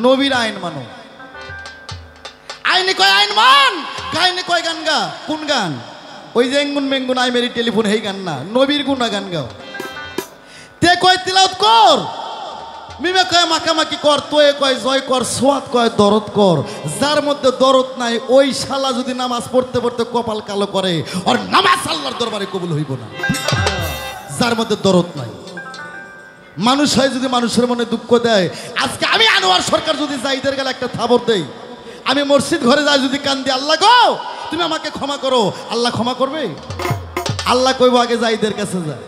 নবীর আইন মানো। আইনে কয় আইন মান, গাইনে কয় গান গা। কোন গান? ওই যে এঙ্গুন মেঙ্গুন আই মেরি টেলিফোন, এই গান না, নবীর গুনা গান গাও। তে কয় তিলাওয়াত কর, মিমে কয় মাখামাখি কর, তোয়ে কয় জয় কর, সোয়াদ কয় দরদ কর। যার মধ্যে দরদ নাই, ওই শালা যদি নামাজ পড়তে পড়তে কপাল কালো করে, আর নামাজ আল্লাহর দরবারে কবুল হইব না। যার মধ্যে দরদ নাই, মানুষ হয় যদি মানুষের মনে দুঃখ দেয়। আজকে আমি আনোয়ার সরকার যদি জাহিদের গেলে একটা থাবর দেই, আমি মসজিদ ঘরে যাই যদি কান্দি, আল্লাহ গো তুমি আমাকে ক্ষমা করো, আল্লাহ ক্ষমা করবে? আল্লাহ কইব আগে যাইদের কাছে যায়।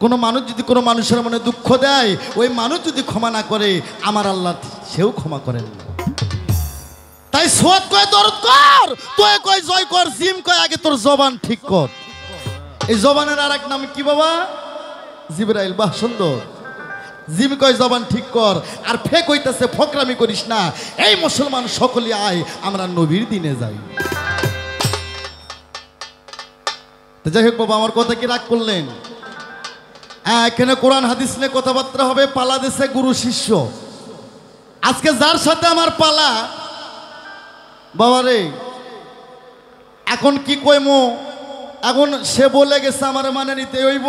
কোনো মানুষ যদি কোনো মানুষের মনে দুঃখ দেয়, ওই মানুষ যদি ক্ষমা না করে, আমার আল্লাহ সেও ক্ষমা করেন না। তাই সোয়াদ কয় দরদ কর, তুই কয় জয় কর, জিম কয় আগে তোর জবান ঠিক কর। এই জবানের আর এক নাম কি বাবা? জিবরাইল। বাহ সুন্দর। জিম কয় জবান ঠিক কর, আর ফেক হইতেছে ফকরামি করিস না। এই মুসলমান সকলে আয় আমরা নবীর দিনে যাই। যাই হোক বাবা, আমার কথা কি রাগ করলেন? এখানে কোরআন হাদিস নিয়ে কথাবার্তা হবে। পালা দেশে গুরু শিষ্য। আজকে যার সাথে আমার পালা বাবারে, এখন কি কইমো, এখন সে বলে গেছে আমার মানে নিতে হইব।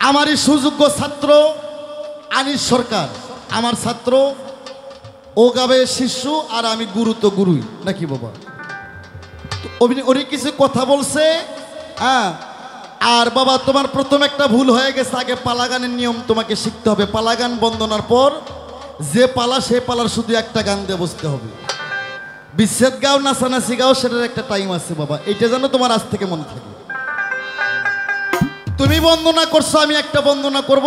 আমারই সুযোগ্য ছাত্র আনিস সরকার আমার ছাত্র, ও গাবে শিষ্য, আর আমি গুরু তো গুরুই নাকি বাবা। ওরে কিছু কথা বলছে। হ্যাঁ, আর বাবা তোমার প্রথম একটা ভুল হয়ে গেছে। আগে পালা গানের নিয়ম তোমাকে শিখতে হবে। পালা গান বন্দনার পর যে পালা, সে পালার শুধু একটা গান দিয়ে বসতে হবে। বিচ্ছেদ গাও, নাচানাচি গাও, সেটার একটা টাইম আছে বাবা। এইটা যেন তোমার আজ থেকে মনে থাকে। তুমি বন্দনা করছো, আমি একটা বন্দনা করব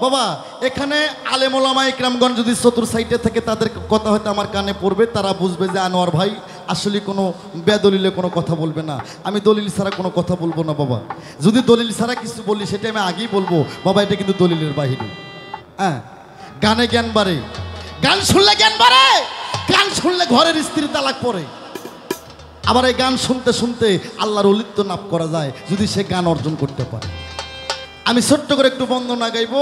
বাবা। এখানে আলেম ওলামা ইকরামগঞ্জ যদি চতুর সাইডে থেকে তাদের কথা হয়তো আমার কানে পড়বে, তারা বুঝবে যে আনোয়ার ভাই আসলে কোনো বেদলিলে কোনো কথা বলবে না। আমি দলিল ছাড়া কোনো কথা বলবো না বাবা। যদি দলিল ছাড়া কিছু বলি সেটা আমি আগেই বলবো বাবা, এটা কিন্তু দলিলের বাহিরে। হ্যাঁ, গানে জ্ঞান বাড়ে, গান শুনলে জ্ঞান বাড়ে, গান শুনলে ঘরের স্ত্রী তালাক পড়ে। আবার এই গান শুনতে শুনতে আল্লাহর অলিত্ব লাভ করা যায় যদি সে গান অর্জন করতে পারে। আমি ছোট্ট করে একটু বন্দনা গাইব।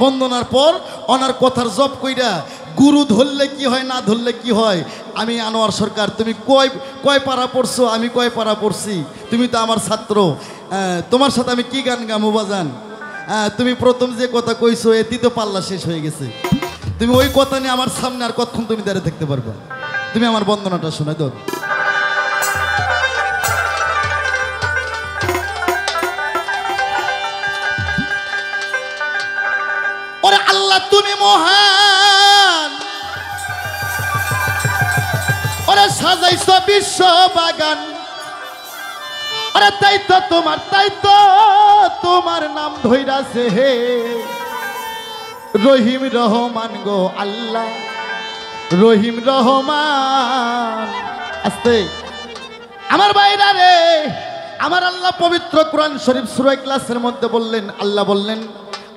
বন্দনার পর ওনার কথার জব কইরা গুরু ধরলে কি হয়, না ধরলে কি হয়। আমি আনোয়ার সরকার, তুমি কয় পারা পড়ছো, আমি কয় পারা পড়ছি, তুমি তো আমার ছাত্র। তোমার সাথে আমি কি গান গামো বাজান? তুমি প্রথম যে কথা কইছো এটি তো পাল্লা শেষ হয়ে গেছে। তুমি ওই কথা নিয়ে আমার সামনে আর কতক্ষণ তুমি দাঁড়িয়ে থাকতে পারবে? তুমি আমার বন্দনাটা শোনাই দাও। ওরে আল্লাহ তুমি মহান, ওরে সাজাইছ বিশ্ব বাগান, ওরে তাই তো তোমার নাম ধইরাছে হে রহিম রহমান গো আল্লাহ, রহিম রহমান। আস্তে আমার বাইরা রে, আমার আল্লাহ পবিত্র কোরআন শরীফ সূরা ইখলাসের মধ্যে বললেন, আল্লাহ বললেন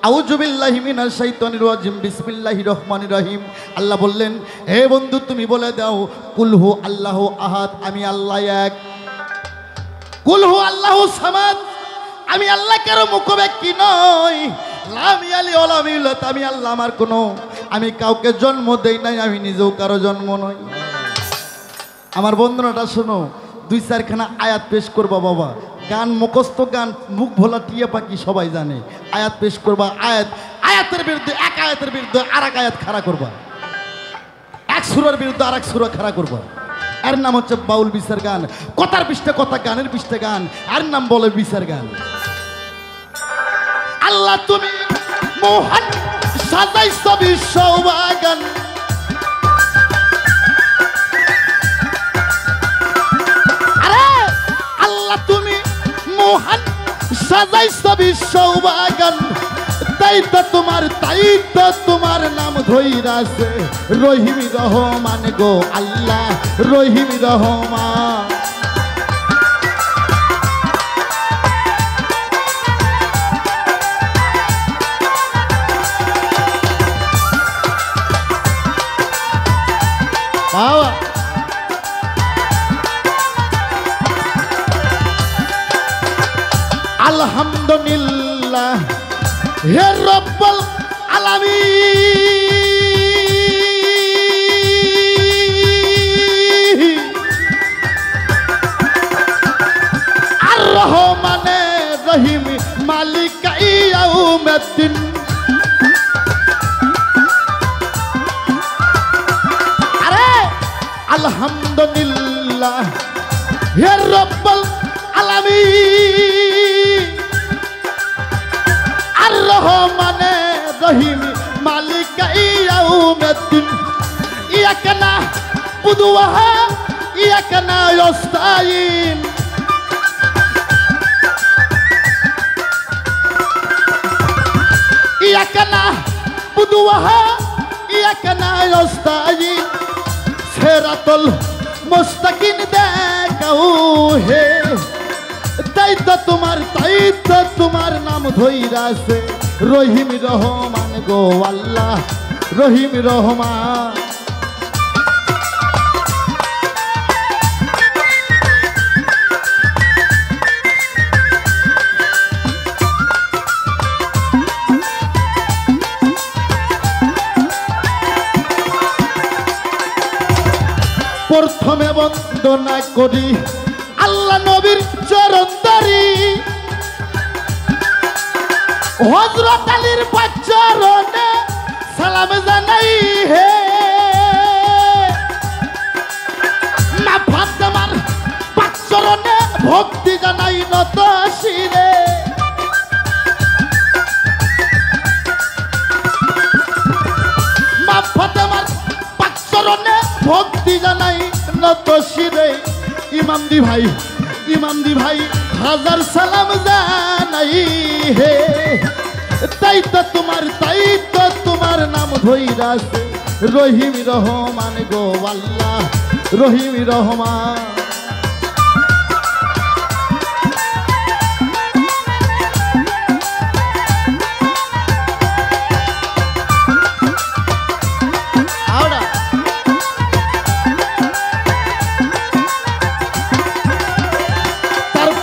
আউযু বিল্লাহি মিনাশ শাইতানির রাজিম বিসমিল্লাহির রহমানির রহিম। আল্লাহ বললেন, হে বন্ধু তুমি বলে দাও কুলহু আল্লাহু আহাদ, আমি আল্লাহ এক। কুলহু আল্লাহু সামাদ, আমি আল্লাহ কারো মুখব্যাক্তি নই। লাম ইয়ালি ওয়ালাম ইউলাদ, আমি আল্লাহ আমার কোনো, আমি কাউকে জন্ম দেই নাই, আমি নিজেও কারো জন্ম নই। আমার বন্ধনাটা শোনো, দুই চারখানা আয়াত পেশ করবা বাবা। গান মুখস্থ গান, মুখ ভোলা টিয়া পাখি সবাই জানে। আয়াত পেশ করবা, আয়াতের বিরুদ্ধে এক আয়াতের বিরুদ্ধে আর এক আয়াত খাড়া করবা, এক সুরের বিরুদ্ধে আর এক সুরা খাড়া করবা। এর নাম হচ্ছে বাউল বিচার গান। কথার পৃষ্ঠে কথা, গানের পৃষ্ঠে গান, আর নাম বলে বিচার গান। আল্লাহ তুমি মহান, সাজাইছ বিশ্ব বাগান, আরে আল্লাহ তুমি মহান, সাজাইছ বিশ্ব বাগান। তাই তো তোমার নাম ধইরাছে রহিম রহমান গো আল্লাহ, রহিম রহমান। বাবা আলহামদুলিল্লাহ হে রব্বুল আলামিন, আর রহমানে রহিম মালিক ইয়াউমিদ্দিন। আরে আলহামদুলিল্লাহ হে রব্বুল আলামিন, আর রহমানে রহিম মালিক ইয়াউমিদ্দিন। إياك نعبد وإياك نستعين إياك نعبد وإياك نستعين صراط المستقيم দেখাও হে দায়িত্ব তোমার নাম ধইরাছে রহিম রহমান গো আল্লাহ রহিম রহমান প্রথমে বন্দনা করি আল্লাহ নবীর চরণ ধরি হযরত আলীর চরণে সালাম জানাই হে মা ফাতেমার চরণে ভক্তি জানাই নত শিরে মা ফাতেমার চরণে ভক্তি জানাই নত শিরে ইমাম দি ভাই হাজার সালাম জানাই হে তাই তো তোমার নাম ধইরাছে রহিম রহমান গো আল্লাহ রহিম রহমান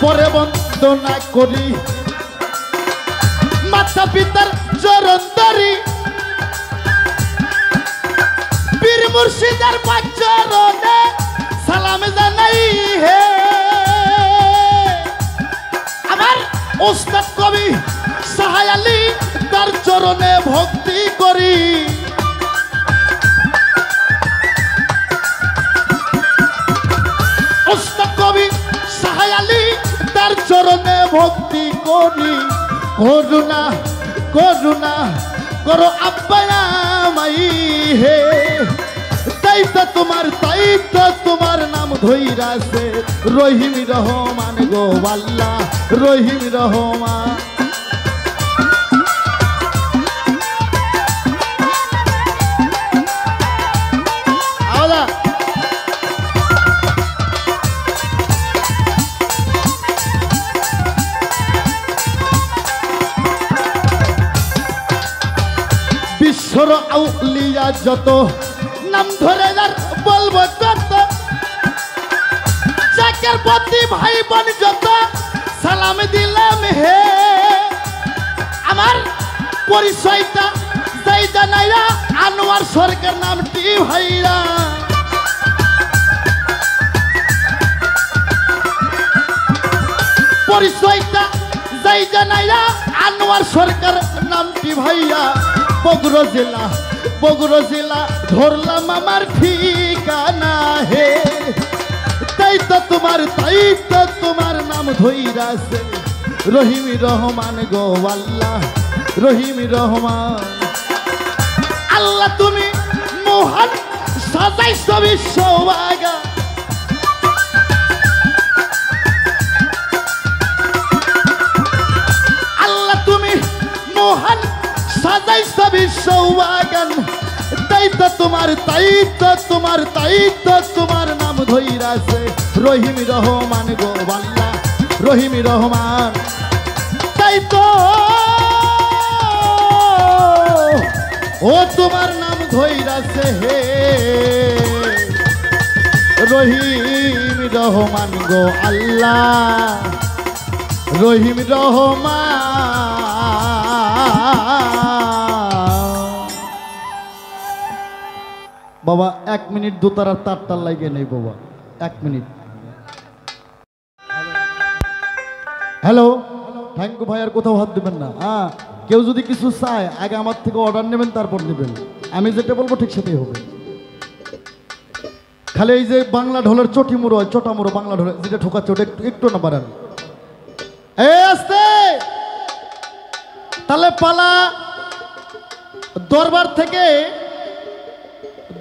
পরে বন্দনা করি মাতা পিতার চরণ ধরি পীর মুর্শিদার চরণে সালাম জানাই হে আমার ওস্তাদ কবি সাহায় আলী তার চরণে ভক্তি করি ওস্তাদ কবি সাহায় আলী তার চরণে ভক্তি করি করুণা করো আব্বায়া মাই হে তাই তো তোমার নাম ধইরাছে রহিম রহমান গো আল্লাহ রহিম রহমান বিশ্বর আউলিয়া যত নাম ধরে যার বলবো কত জাকের প্রতি ভাই বোন যত সালাম দিলাম হে আমার পরিচয়টা যাই জানাইরা আনোয়ার সরকার নামটি ভাইরা পরিচয়টা যাই জানাইরা আনোয়ার সরকার নামটি ভাইয়া বগুড়া জেলা ধরলাম আমার ঠিকানা হে তাই তো তোমার নাম ধইরাছে রহিম রহমান গো আল্লাহ রহিম রহমান আল্লাহ তুমি মহান সাজাইছ বিশ্ববাগা আল্লাহ তুমি মহান সাজাইছ বিশ্ববাগান তাই তো তোমার নাম ধইরাছে রহিম রহমান গো আল্লাহ রহিম রহমান তাই তো ও তোমার নাম ধইরাছে হে রহিম রহমান গো আল্লাহ রহিম রহমান বাবা 1 মিনিট দোতারার তারটার লাগে নেই বাবা 1 মিনিট হ্যালো থ্যাংক ইউ ভাই আর কোথাও হাত দেবেন না কেউ যদি কিছু চায় আগে আমার থেকে অর্ডার নেবেন তারপর নেবেন আমি যেটা বলবো ঠিক সেটাই হবে খালি এই যে বাংলা ঢোলের চটি মুড়ো হয় চটা মুড়ো বাংলা ঢোলে যেটা ঠোকাচ্ছে ওটা একটু না বাড়ান আসতে তাহলে পালা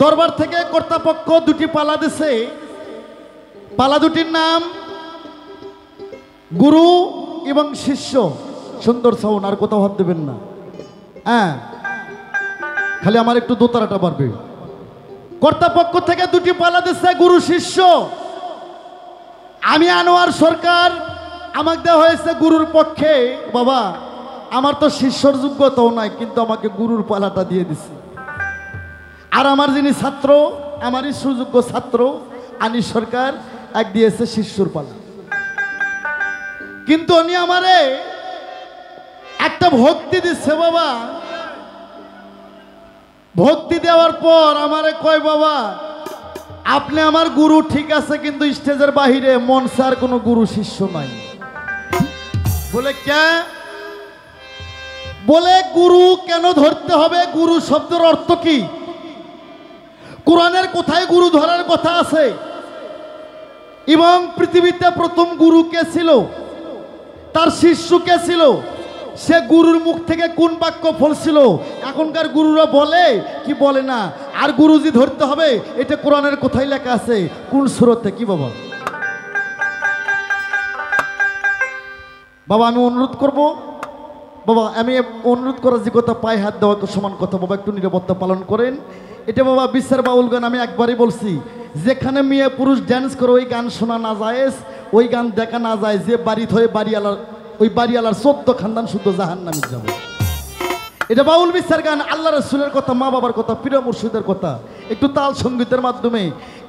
দরবার থেকে কর্তৃপক্ষ দুটি পালা দিছে। পালা দুটির নাম গুরু এবং শিষ্য। সুন্দর সাউন্ড, আর কোথাও হাত দেবেন না। হ্যাঁ, খালি আমার একটু দোতারাটা বাড়বে। কর্তৃপক্ষ থেকে দুটি পালা দিচ্ছে, গুরু শিষ্য। আমি আনোয়ার সরকার, আমাকে দেওয়া হয়েছে গুরুর পক্ষে। বাবা, আমার তো শিষ্যর যোগ্যতাও নাই, কিন্তু আমাকে গুরুর পালাটা দিয়ে দিছে। আর আমার যিনি ছাত্র, আমারই সুযোগ্য ছাত্র আনিস সরকার, এক দিয়েছে শিষ্যর পালা। কিন্তু উনি আমারে একটা ভক্তি দিচ্ছে বাবা। ভক্তি দেওয়ার পর আমারে কয়, বাবা আপনি আমার গুরু ঠিক আছে, কিন্তু স্টেজের বাহিরে মঞ্চে আর কোনো গুরু শিষ্য নাই। বলে কে? বলে গুরু কেন ধরতে হবে? গুরু শব্দের অর্থ কি? কোরআনের কোথায় গুরু ধরার কথা আছে? এবং পৃথিবীতে প্রথম গুরু কে ছিল? তার শিষ্য কে ছিল? সে গুরুর মুখ থেকে কোন বাক্য ফলছিল? এখনকার গুরুরা বলে কি বলে না? আর গুরুজি ধরতে হবে, এটা কোরআনের কোথায় লেখা আছে? কোন সূরাতে? কি বাবা? বাবা আমি অনুরোধ করব, বাবা আমি অনুরোধ করার যে কথা, পায়ে হাত দেওয়া সমান কথা। বাবা একটু নিরাপত্তা পালন করেন। এটা বাবা বিশ্বের বাউল গান। আমি একবারই বলছি, যেখানে মেয়ে পুরুষ ড্যান্স করে ওই গান শোনা না যায়, ওই গান দেখা না যায়। যে বাড়ি হয়ে বাড়িওয়ালার, ওই বাড়িওয়ালার 14 খানদান শুদ্ধ জাহান্নামে যাবে। এটা বাউল বিশ্বের গান, আল্লাহ রাসূলের কথা, মা বাবার কথা, প্রিয় মুর্শিদের কথা। একটু তাল সঙ্গীতের মাধ্যমে।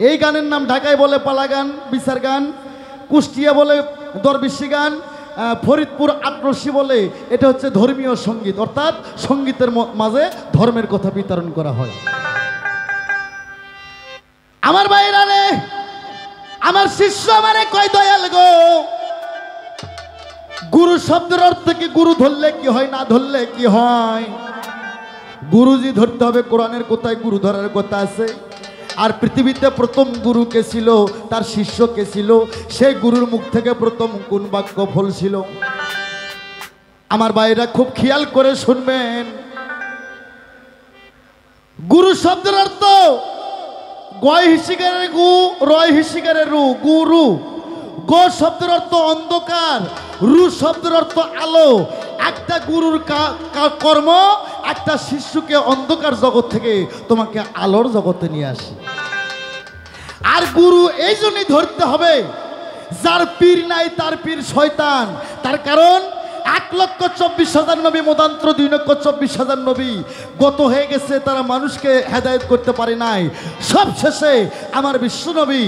এই গানের নাম ঢাকায় বলে পালা গান, বিচার গান। কুষ্টিয়া বলে দরবেশি গান। ফরিদপুর আটরশি বলে এটা হচ্ছে ধর্মীয় সঙ্গীত, অর্থাৎ সঙ্গীতের মাঝে ধর্মের কথা বিতরণ করা হয়। আমার ভাইরা রে, আমার শিষ্য আমারে কয়, দয়াল গো গুরু শব্দের অর্থ কি? গুরু ধরলে কি হয়, না ধরলে কি হয়? গুরুজি ধরতে হবে। কোরআনের কোথায় গুরু ধরার কথা আছে? আর পৃথিবীতে প্রথম গুরু কে ছিল? তার শিষ্য কে ছিল? সেই গুরুর মুখ থেকে প্রথম কোন বাক্য ফলছিল? আমার ভাইরা খুব খেয়াল করে শুনবেন। গুরু শব্দের অর্থ গয় হিসিকারের গু, রয় হিসিকারের রু, গুরু। গ শব্দের অর্থ অন্ধকার, রু শব্দের অর্থ আলো। একটা গুরুর কর্ম একটা শিষ্যকে অন্ধকার জগৎ থেকে তোমাকে আলোর জগতে নিয়ে আসে। আর গুরু এই জন্যই ধরতে হবে, যার পীর নাই তার পীর শয়তান। তার কারণ 1,24,000 নবী, মতান্তর 2,24,000 নবী গত হয়ে গেছে, তারা মানুষকে হেদায়েত করতে পারে নাই। সব শেষে আমার বিশ্ব নবী,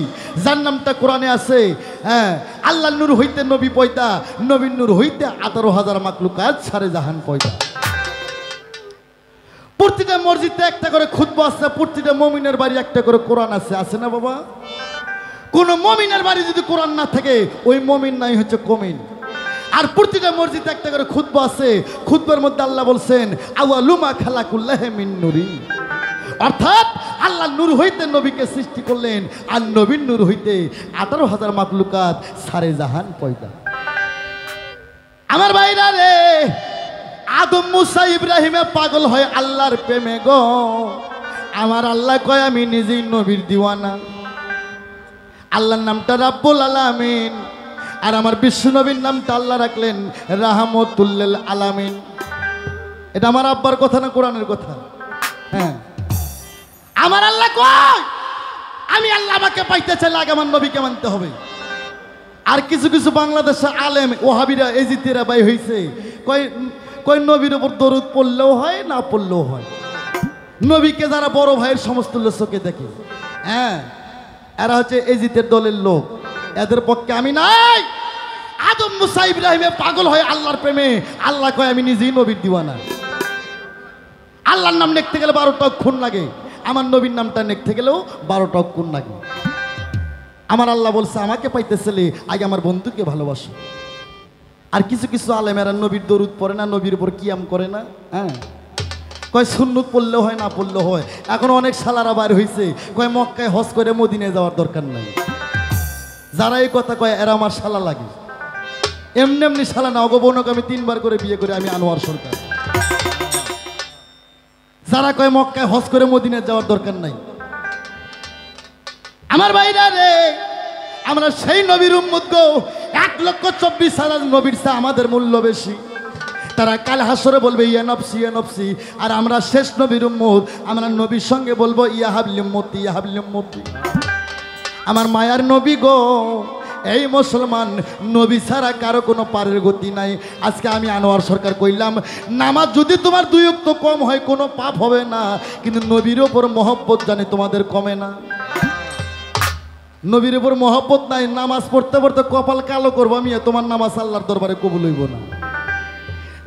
যার নামটা কোরআনে আছে, হ্যাঁ, আল্লাহ নূর হইতে নবী পয়দা, নবীর নূর হইতে 18,000 মাখলুকাত সারে জাহান পয়দা। প্রতিটা মসজিদে একটা করে খুতবা আছে, প্রতিটা মুমিনের বাড়ি একটা করে কোরআন আছে। আছে না বাবা? কোন মুমিনের বাড়ি যদি কোরআন না থাকে, ওই মুমিন নাই, হচ্ছে কমিন। আর প্রতিটা মসজিদে একটা করে খুতবা আছে। খুতবার মধ্যে আল্লাহ বলছেন, আওয়ালুমা খালাকুল্লাহি মিন নূরি, অর্থাৎ আল্লাহ নূর হইতে নবীকে সৃষ্টি করলেন, আর নবীর নূর হইতে 18,000 মাখলুকাত সারে জাহান পয়দা। আমার ভাইরা রে, আদম মুসা ইব্রাহিমে পাগল হয় আল্লাহর প্রেমে গো। আমার আল্লাহ কয়, আমি নিজেই নবীর দিওয়ানা। আল্লাহর নামটা রাব্বুল আলামিন, আর আমার বিশ্ব নবীর নামটা আল্লাহ রাখলেন রাহমাতুল্লিল আলামিন। এটা আমার আব্বার কথা না, কোরআনের কথা। হ্যাঁ, আমার আল্লাহ কয়, আমি আল্লাহ আমাকে পাইতে চাইলে আগে আমার নবীকে মানতে হবে। আর কিছু কিছু বাংলাদেশে আলেম ওহাবিরা এজিতেরা বাই হয়েছে, কয় নবীর ওপর দরুদ পড়লেও হয়, না পড়লেও হয়। নবীকে যারা বড় ভাইয়ের সমস্ত চোখে দেখে, হ্যাঁ, এরা হচ্ছে এজিতের দলের লোক। এদের পক্ষে আমি নাই। আদম মুসা ইব্রাহিমে পাগল হয় আল্লাহর প্রেমে, আল্লাহ কয় আমি নিজেই নবীর দিওয়ানা। আল্লাহর নাম লিখতে গেলে 12টা অক্ষর লাগে, আমার নবীর নামটা লিখতে গেলেও 12টা অক্ষর লাগে। আমার আল্লাহ বলছে, আমাকে পাইতে চাইলে আগে আমার বন্ধুকে ভালোবাসো। আর কিছু কিছু আলেমেরা নবীর দরুদ পড়ে না, নবীর উপর কিয়াম করে না। হ্যাঁ, কয় সুন্নত পড়লেও হয়, না পড়লেও হয়। এখন অনেক শালারা বার হয়েছে, কয় মক্কায় হজ করে মদিনায় যাওয়ার দরকার নাই। যারা এই কথা কয় এরা আমার শালা লাগে। এমনি এমনি শালা না, অগবনক আমি 3 বার করে বিয়ে করে, আমি আনোয়ার সরকার। যারা কয় মক্কায় হজ করে মদিনায় যাওয়ার দরকার নাই, আমার ভাইরা রে, আমরা সেই নবীর উম্মত গো। 1,24,000 নবীর চেয়ে আমাদের মূল্য বেশি। তারা কাল হাসরে বলবে ইয়া নফসি ইয়া নফসি, আর আমরা শেষ নবীর উম্মত, আমরা নবীর সঙ্গে বলবো ইয়া হাবলি উম্মতি ইয়া হাবলি উম্মতি। আমার মায়ার নবী গো, এই মুসলমান নবী ছাড়া কারো কোনো পারের গতি নাই। আজকে আমি আনোয়ার সরকার কইলাম, নামাজ যদি তোমার 2 ওয়াক্ত কম হয় কোনো পাপ হবে না, কিন্তু নবীর ওপর মহব্বত জানি তোমাদের কমে না। নবীর ওপর মহব্বত নাই, নামাজ পড়তে পড়তে কপাল কালো করবো আমি, তোমার নামাজ আল্লাহর দরবারে কবুল হইব না।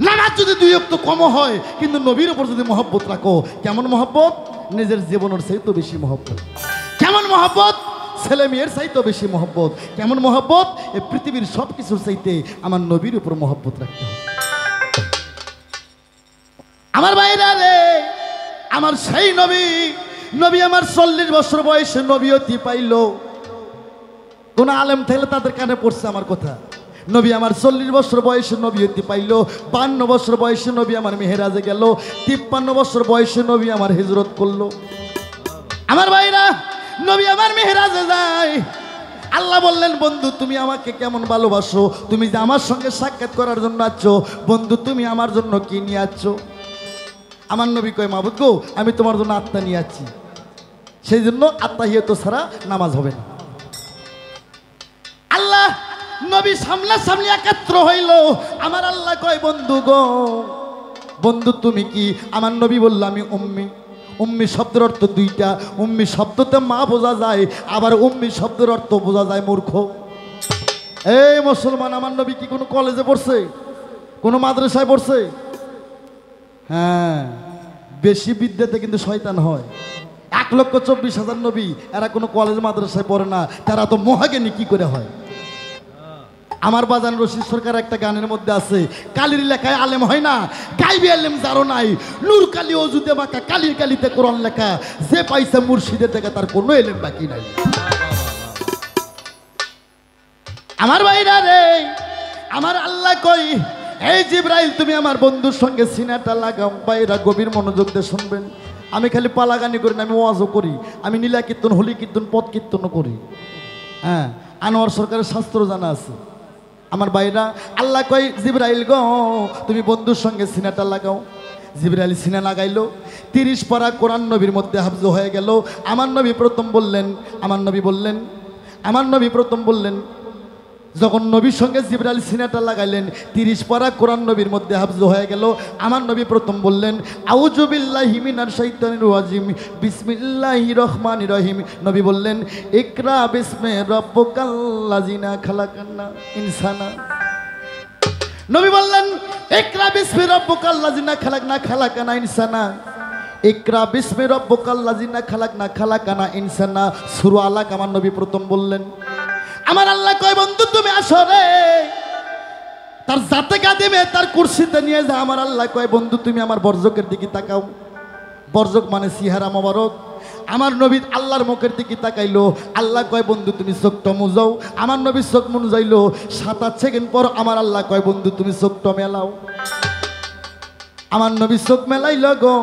নামাজ যদি 2 ওয়াক্ত কম হয়, কিন্তু নবীর ওপর যদি মহব্বত রাখো, কেমন মহব্বত? নিজের জীবনের চাইতে বেশি মহব্বত। কেমন মহব্বত? ছেলে মেয়ের চাইতে বেশি মহব্বত। কেমন মহব্বত? এই পৃথিবীর সব কিছুর চাইতে আমার নবীর উপর মহব্বত রাখতে হবে। আমার ভাইরা রে, আমার সেই নবী, নবী আমার 40 বছর বয়সে নবীয়তি পাইল। কোন আলেম থাকলে তাদের কানে পড়ছে আমার কথা। নবী আমার 40 বছর বয়সে নবীয়তি পাইল। 52 বছর বয়সে নবী আমার মেহেরাজে গেল। 53 বছর বয়সে নবী আমার হিজরত করলো। আমার ভাইরা, নবী আমার মেহেরাজে যায়। আল্লাহ বললেন, বন্ধু তুমি আমাকে কেমন ভালোবাসো, তুমি যে আমার সঙ্গে সাক্ষাৎ করার জন্য আছো, বন্ধু তুমি আমার জন্য কি নিয়ে আছো? আমার নবী কয়, মাবুদ গো, আমি তোমার জন্য আত্মা নিয়ে আছি, সেই জন্য আত্মাহিয়াত ছাড়া নামাজ হবে না। আল্লাহ নবী সামনাসামনি একাত্র হইল। আমার আল্লাহ কয়, বন্ধু গো, বন্ধু তুমি কি? আমার নবী বলল, আমি উম্মি। উম্মি শব্দের অর্থ 2টা। উম্মি শব্দতে মা বোঝা যায়, আবার উম্মি শব্দের অর্থ বোঝা যায় মূর্খ। এই মুসলমান, আমার নবী কি কোনো কলেজে পড়ছে, কোনো মাদ্রাসায় পড়ছে? হ্যাঁ, বেশি বিদ্যাতে কিন্তু শয়তান হয়। 1,24,000 নবী, এরা কোনো কলেজ মাদ্রাসায় পড়ে না, তারা তো মহাজ্ঞানী কি করে হয়? আমার বাজান রশিদ সরকার একটা গানের মধ্যে আছে, কালির লেখায় আলেম হয় না, গাইবি আলেম যারও নাই, নূর কালি অজুতে বাঁকা, কালির কালিতে কোরআন লেখা, যে পাইছে মুর্শিদের দেখা তার কোনো এলেম বাকি নাই। আমার ভাইরা রে, আমার আল্লাহ কই, এই জিবরাইল তুমি আমার বন্ধুর সঙ্গে সিনাটা লাগাও। ভাইরা গভীর মনোযোগ দিয়ে শুনবেন। আমি খালি পালাগানি করি না, আমি ওয়াজও করি, আমি নীলা কীর্তন, হোলি কীর্তন, পদ কীর্তনও করি। হ্যাঁ, আনোয়ার সরকারের শাস্ত্র জানা আছে। আমার ভাইরা, আল্লাহ কই, জিবরাইল গো তুমি বন্ধুর সঙ্গে সিনাটা লাগাও। জিবরাইল সিনা লাগাইলো। 30 পারা কোরআন নবীর মধ্যে হাফজ হয়ে গেল। আমার নবী প্রথম বললেন, যখন নবীর সঙ্গে জিবরাইল সিনাটা লাগাইলেন, 30 পারা কোরআন নবীর মধ্যে হাফজ হয়ে গেল। আমার নবী প্রথম বললেন, আউযু বিল্লাহি মিনাশ শাইতানির রাজিম, বিসমিল্লাহির রহমানির রহিম। নবী বললেন, ইকরা বিসমি রাব্বিকাল্লাযিনা খালাকান ইনসানা। নবী বললেন, ইকরা বিসমি রাব্বিকাল্লাযিনা খালাকানা ইনসানা। ইকরা বিসমি রাব্বিকাল্লাযিনা খালাকানা ইনসানা। সূরা আলাক আমার নবী প্রথম বললেন। আমার আল্লাহ কয়, বন্ধু তুমি আসো রে, তার জাতে কাদিমে তার কুরসিতে নিয়ে যা। আমার আল্লাহ কয়, বন্ধু তুমি আমার বর্জকের দিকে তাকাও। বর্জক মানে সিহারা মোবারক। আমার নবী আল্লাহর মুখের দিকে তাকাইলো। আল্লাহ কয়, বন্ধু তুমি চোখটা মুজাও। আমার নবী চোখ মুজাইলো। 7-8 সেকেন্ড পর আমার আল্লাহ কয়, বন্ধু তুমি চোখটা মেলাও। আমার নবী চোখ মেলাইল গো।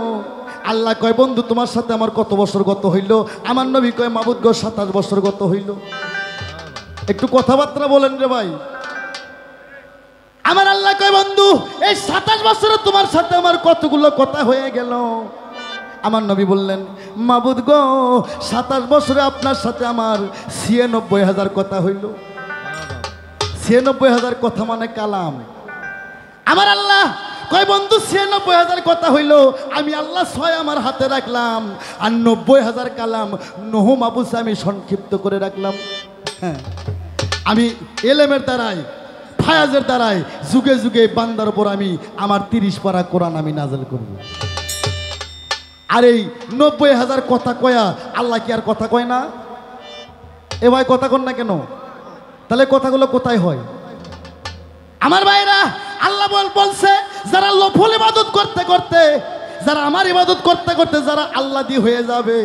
আল্লাহ কয়, বন্ধু তোমার সাথে আমার কত বছর গত হইল? আমার নবী কয়, মাবুদ গো 27 বছর গত হইল। একটু কথাবার্তা বলেন রে ভাই। আমার আল্লাহ কয়, বন্ধু এই 27 বছরে তোমার সাথে আমার কতগুলো কথা হয়ে গেল। আমার নবী বললেন, মাবুদ গো 27 বছরে আপনার সাথে আমার 96,000 কথা হইল। 96,000 কথা মানে কালাম। আমার আল্লাহ কয়, বন্ধু 96,000 কথা হইল, আমি আল্লাহ 6 আমার হাতে রাখলাম, আর 90,000 কালাম নহু মাবুসে আমি সংক্ষিপ্ত করে রাখলাম। হ্যাঁ, আমি এলেমের দ্বারাই, ফায়াজের দ্বারাই যুগে যুগে বান্দার উপর আমি আমার 30 পারা কোরআন আমি নাযিল করব। আর এই 90,000 কথা কয়া আল্লাহ কি আর কথা কয় না? এ ভাই কথা কন না কেন? তাহলে কথাগুলো কোথায় হয়? আমার ভাইরা, আল্লাহ বলছে, যারা নফল ইবাদত করতে করতে, যারা আমার ইবাদত করতে করতে যারা আল্লাহ দি হয়ে যাবে,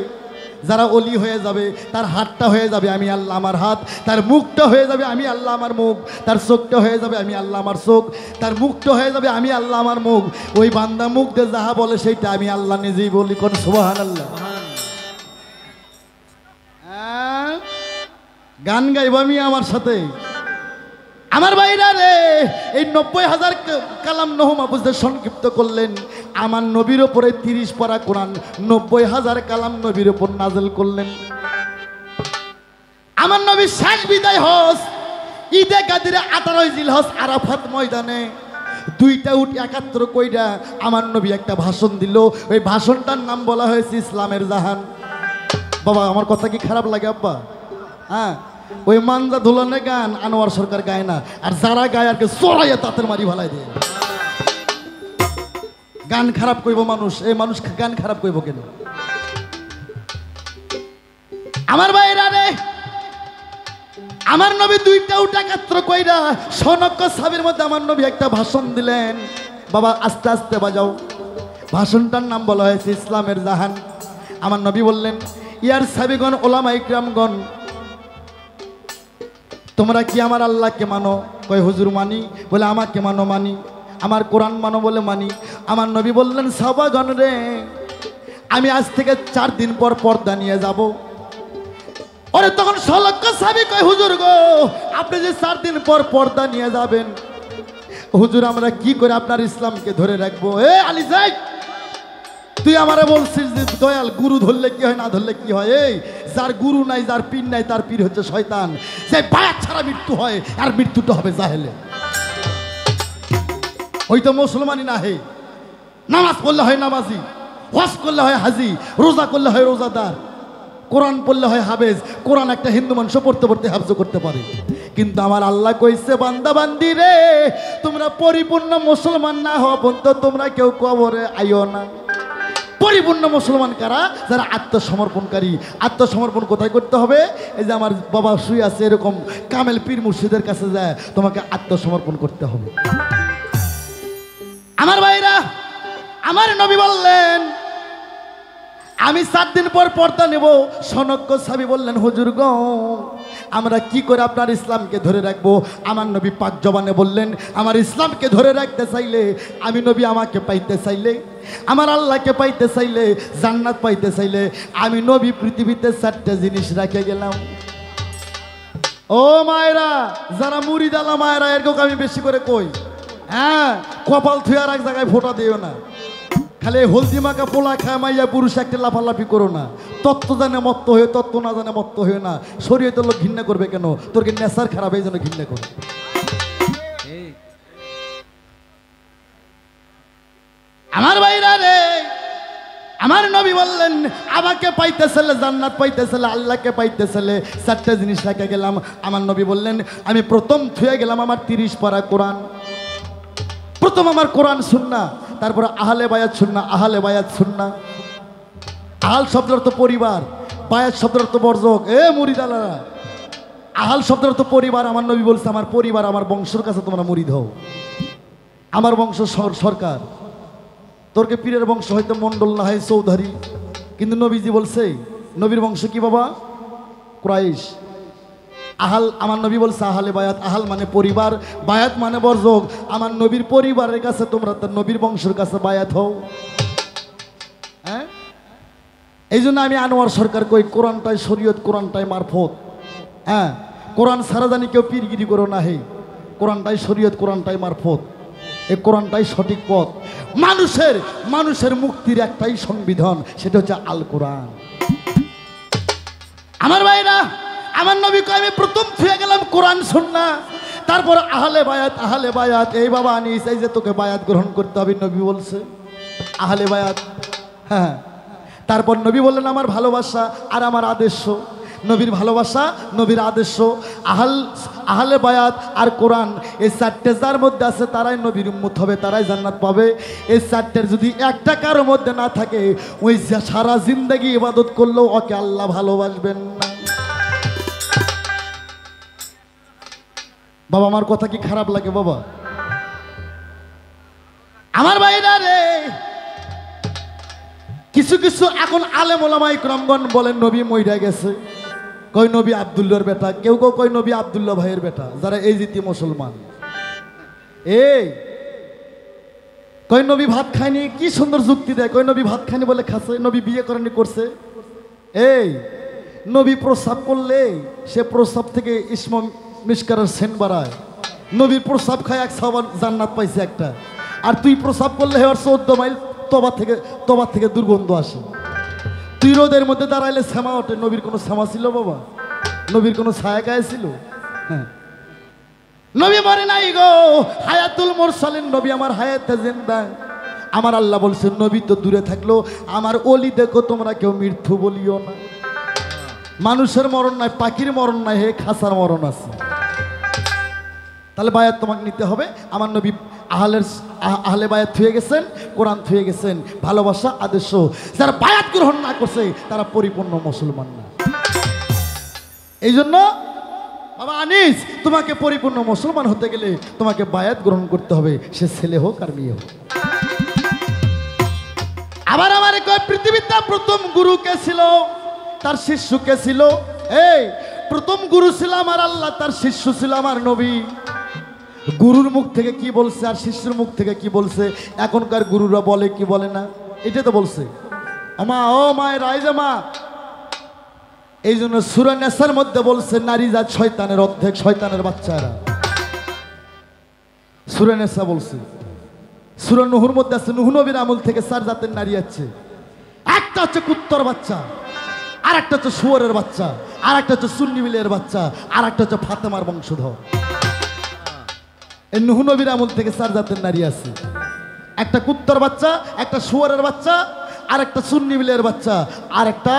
যারা অলি হয়ে যাবে, তার হাতটা হয়ে যাবে আমি আল্লাহ আমার হাত, তার মুখটা হয়ে যাবে আমি আল্লাহ আমার মুখ, তার চোখটা হয়ে যাবে আমি আল্লাহ আমার চোখ, তার মুখটা হয়ে যাবে আমি আল্লাহ আমার মুখ। ওই বান্দা মুখ দিয়ে যাহা বলে সেইটা আমি আল্লাহ নিজেই বলি। কোন সুবহানাল্লাহ। গান গাইব আমি আমার সাথে। আমার ভাইরা রে, এই 90,000 কালাম নহ মাহফুজে সংক্ষিপ্ত করলেন। আমার নবীর ওপরে 30 পারা কোরআন 90,000 কালাম নবীর ওপর নাজেল করলেন। আমার নবীর শেষ বিদায় হজ ঈদে গাদিরে 18 জিলহজ আরাফাত ময়দানে 2টা উট একাত্র কইরা আমার নবী একটা ভাষণ দিল। ওই ভাষণটার নাম বলা হয়েছে ইসলামের জাহান। বাবা আমার কথা কি খারাপ লাগে আব্বা? হ্যাঁ, ওই মানজা ধুলানে গান আনোয়ার সরকার গায় না, আর যারা গায় আর কে চড়াইয়া তাঁতের মারি ভালাই দেয়। গান খারাপ কইব মানুষ, এই মানুষ গান খারাপ কইব কেন? আমার ভাইরা রে, আমার নবী 2টা উট একাত্র কইরা সনক্য সাবির মধ্যে আমার নবী একটা ভাষণ দিলেন। বাবা আস্তে আস্তে বাজাও। ভাষণটার নাম বলা হয়েছে ইসলামের জাহান। আমার নবী বললেন, ইয়ার সাবিগণ, ওলামা ইকরামগণ, তোমরা কি আমার আল্লাহকে মানো? কয় হুজুর মানি। বলে আমাকে মানো? মানি। আমার কোরআন মানো? বলে মানি। আমার নবী বললেন, সাহাবাগণ রে, আমি আজ থেকে 4 দিন পর পর্দা নিয়ে যাব। ওরে তখন সলক্ষ সাহাবী কয়, হুজুর গো, আপনি যে 4 দিন পর পর্দা নিয়ে যাবেন, হুজুর আমরা কি করে আপনার ইসলামকে ধরে রাখবো? এ আলী যাই, তুই আমারে বলছিস যে দয়াল গুরু ধরলে কি হয়, না ধরলে কি হয়? এই যার গুরু নাই, যার পীর নাই, তার পীর হচ্ছে শয়তান। যে বায়াত ছাড়া মৃত্যু হয়, আর মৃত্যুটা হবে জাহেলে। ওই তো মুসলমানই না হে। নামাজ পড়লে হয় নামাজি, হজ করলে হয় হাজি, রোজা করলে হয় রোজাদার, কোরআন পড়লে হয় হাফেজ। কোরআন একটা হিন্দু মানুষ পড়তে পড়তে হাফজ করতে পারে। কিন্তু আমার আল্লাহ কইছে, বান্দা বান্দি রে, তোমরা পরিপূর্ণ মুসলমান না হওয়া পর্যন্ত তোমরা কেউ কবরে আইও না। পরিপূর্ণ মুসলমান কারা? যারা আত্মসমর্পণকারী। আত্মসমর্পণ কোথায় করতে হবে? এই যে আমার বাবা শুয়ে আছে, এরকম কামেল পীর মুর্শিদের কাছে যায় তোমাকে আত্মসমর্পণ করতে হবে। আমার ভাইরা, আমার নবী বললেন, আমি 4 দিন পর পর্দা নেব। সনক্য সাহাবী বললেন, হুজুর গো, আমরা কি করে আপনার ইসলামকে ধরে রাখবো? আমার নবী পাক জবানে বললেন, আমার ইসলামকে ধরে রাখতে চাইলে, আমি নবী আমাকে পাইতে চাইলে, আমার আল্লাহকে পাইতে চাইলে, জান্নাত পাইতে চাইলে, আমি নবী পৃথিবীতে 4টা জিনিস রেখে গেলাম। ও মায়েরা, যারা মুরিদ আলা মায়েরা, এরকম আমি বেশি করে কই, হ্যাঁ, কপাল থুয়ে আর এক জায়গায় ফোঁটা দিও না। খালি হলদি মাখা পোলা খায় মাইয়া পুরুষ একটা লাফালাফি করো না। তত্ত্ব জানে মত্ত হয়ে, তত্ত্ব না জানে মত্ত হয়ে না। শরীয়তের লোক ঘৃণা করবে কেন? তোর কি নেশার খারাপ, এই জন্য ঘৃণা করবে। আমার ভাইরা রে, আমার নবী বললেন, আমাকে পাইতে চাইলে, জান্নাত পাইতে চাইলে, আল্লাহকে পাইতে চাইলে 4টা জিনিস রেখে গেলাম। আমার নবী বললেন, আমি প্রথম থুয়ে গেলাম আমার 30 পারা কোরআন। প্রথম আমার কোরআন সুন্নাহ, তারপরে আহলে বায়াত সুন্নাহ। আহলে বায়াত সুন্নাহ, আহাল শব্দের অর্থ পরিবার, বায়াত শব্দের অর্থ বর্জক। এ মুরিদ আলারা, আহাল শব্দের অর্থ পরিবার। আমার নবী বলছে, আমার পরিবার, আমার বংশের কাছে তোমরা মুরিদ হও। আমার বংশ সরকার, তোরকে পীরের বংশ হয়তো মন্ডল না হয় চৌধুরী, কিন্তু নবীজি বলছে নবীর বংশ কি বাবা? কুরাইশ। আহাল, আমার নবী বলছে আহালে বায়াত। আহাল মানে পরিবার, বায়াত মানে বর্জক। আমার নবীর পরিবারের কাছে তোমরা, তার নবীর বংশের কাছে বায়াত হও। হ্যাঁ, এই জন্য আমি আনোয়ার সরকার কই, কোরআনটাই শরীয়ত, কোরআনটাই মারফত। হ্যাঁ, কোরআন সারা জানি কেউ পীরগিরি করো না। হে, কোরআনটাই শরীয়ত, কোরআনটাই মারফত। এই কোরআনটাই সঠিক পথ। মানুষের মুক্তির একটাই সংবিধান, সেটা হচ্ছে আল কোরআন। আমার ভাইরা, আমার নবী কয়, আমি প্রথম ছুঁয়ে গেলাম কোরআন সুন্নাহ, তারপর আহলে বায়াত। আহলে বায়াত, এই বাবা আনিস, এই যে তোকে বায়াত গ্রহণ করতে হবে, নবী বলছে আহলে বায়াত। হ্যাঁ, তারপর নবী বললেন, আমার ভালোবাসা আর আমার আদর্শ। নবীর ভালোবাসা, নবীর আদর্শ, আহলে বায়াত আর কোরআন, এই 4টে যার মধ্যে আছে তারাই নবীর উম্মত হবে, তারাই জান্নাত পাবে। এই 4টের যদি একটা কারোর মধ্যে না থাকে, ওই সারা জিন্দেগি ইবাদত করলেও ওকে আল্লাহ ভালোবাসবেন না। বাবা আমার কথা কি খারাপ লাগে বাবা? আমার ভাইরা রে, কিছু কিছু এখন আলেম ওলামা ইকরামগণ বলেন নবী মইরা গেছে। কই নবী আব্দুল্লাহর বেটা, কেউ কেউ কই নবী আব্দুল্লাহ ভাইয়ের বেটা, যারা এই রীতি মুসলমান। এই কই নবী ভাত খায়নি, কি সুন্দর যুক্তি দেয়। কই নবী ভাত খায়নি বলে খাচ্ছে, নবী বিয়ে করেনি করছে। এই নবী প্রস্রাব করলে সে প্রস্রাব থেকে ইসমা মিশকারের সেন্ট বাড়ায়। নবীর প্রস্রাব খায় এক সাবান জান্নাত পাইছে একটা, আর তুই প্রস্রাব করলে হেওয়ার 14 মাইল তবার থেকে দুর্গন্ধ আসে। তুই রোদের মধ্যে দাঁড়াইলে শ্যামা ওঠে, নবীর কোনো শ্যামা ছিল বাবা? নবীর কোনো ছায়া গায়ে ছিল? হ্যাঁ, নবী মরে নাই গো, হায়াতুল মুরসালিন নবী আমার হায়াতে জিন্দা। আমার আল্লাহ বলছেন নবী তো দূরে থাকলো, আমার ওলি দেখো তোমরা কেউ মৃত্যু বলিও না। মানুষের মরণ নাই, পাখির মরণ নাই, হে খাসার মরণ আছে। তাহলে বায়াত তোমাকে নিতে হবে। আমার নবী আহলে বায়াত থুয়ে গেছেন, কোরআন থুয়ে গেছেন, ভালোবাসা আদর্শ। যারা বায়াত গ্রহণ না করছে তারা পরিপূর্ণ মুসলমান না। এই জন্য বাবা আনিস, তোমাকে পরিপূর্ণ মুসলমান হতে গেলে তোমাকে বায়াত গ্রহণ করতে হবে, সে ছেলে হোক আর মেয়ে হোক। আবার আমার কয় পৃথিবীতে প্রথম গুরু কে ছিল, তার শিষ্য কে ছিল? এই প্রথম গুরু ছিল আমার আল্লাহ, তার শিষ্য ছিল আমার নবী। গুরুর মুখ থেকে কি বলছে আর শিষ্যের মুখ থেকে কি বলছে, এখনকার গুরুরা বলে কি বলে না, এটা তো বলছে। আমা ও মায়ের রাইজা মা, এই জন্য সূরা নেসার মধ্যে বলছে নারী জাত শয়তানের অর্ধেক, শয়তানের বাচ্চারা। সূরা নেসা বলছে। সূরা নূহর মধ্যে আছে নূহ নবীর আমল থেকে 4 জাতের নারী আছে। একটা হচ্ছে কুত্তর বাচ্চা, আর একটা হচ্ছে শুয়োরের বাচ্চা, আর একটা হচ্ছে সুন্নি মিলের বাচ্চা, আর একটা হচ্ছে ফাতেমার বংশধর। এই নূহ নবীর আমল থেকে 4 জাতের নারী আছে। একটা কুত্তর বাচ্চা, একটা শুয়োরের বাচ্চা, আর একটা সুন্নি মিলের বাচ্চা, আর একটা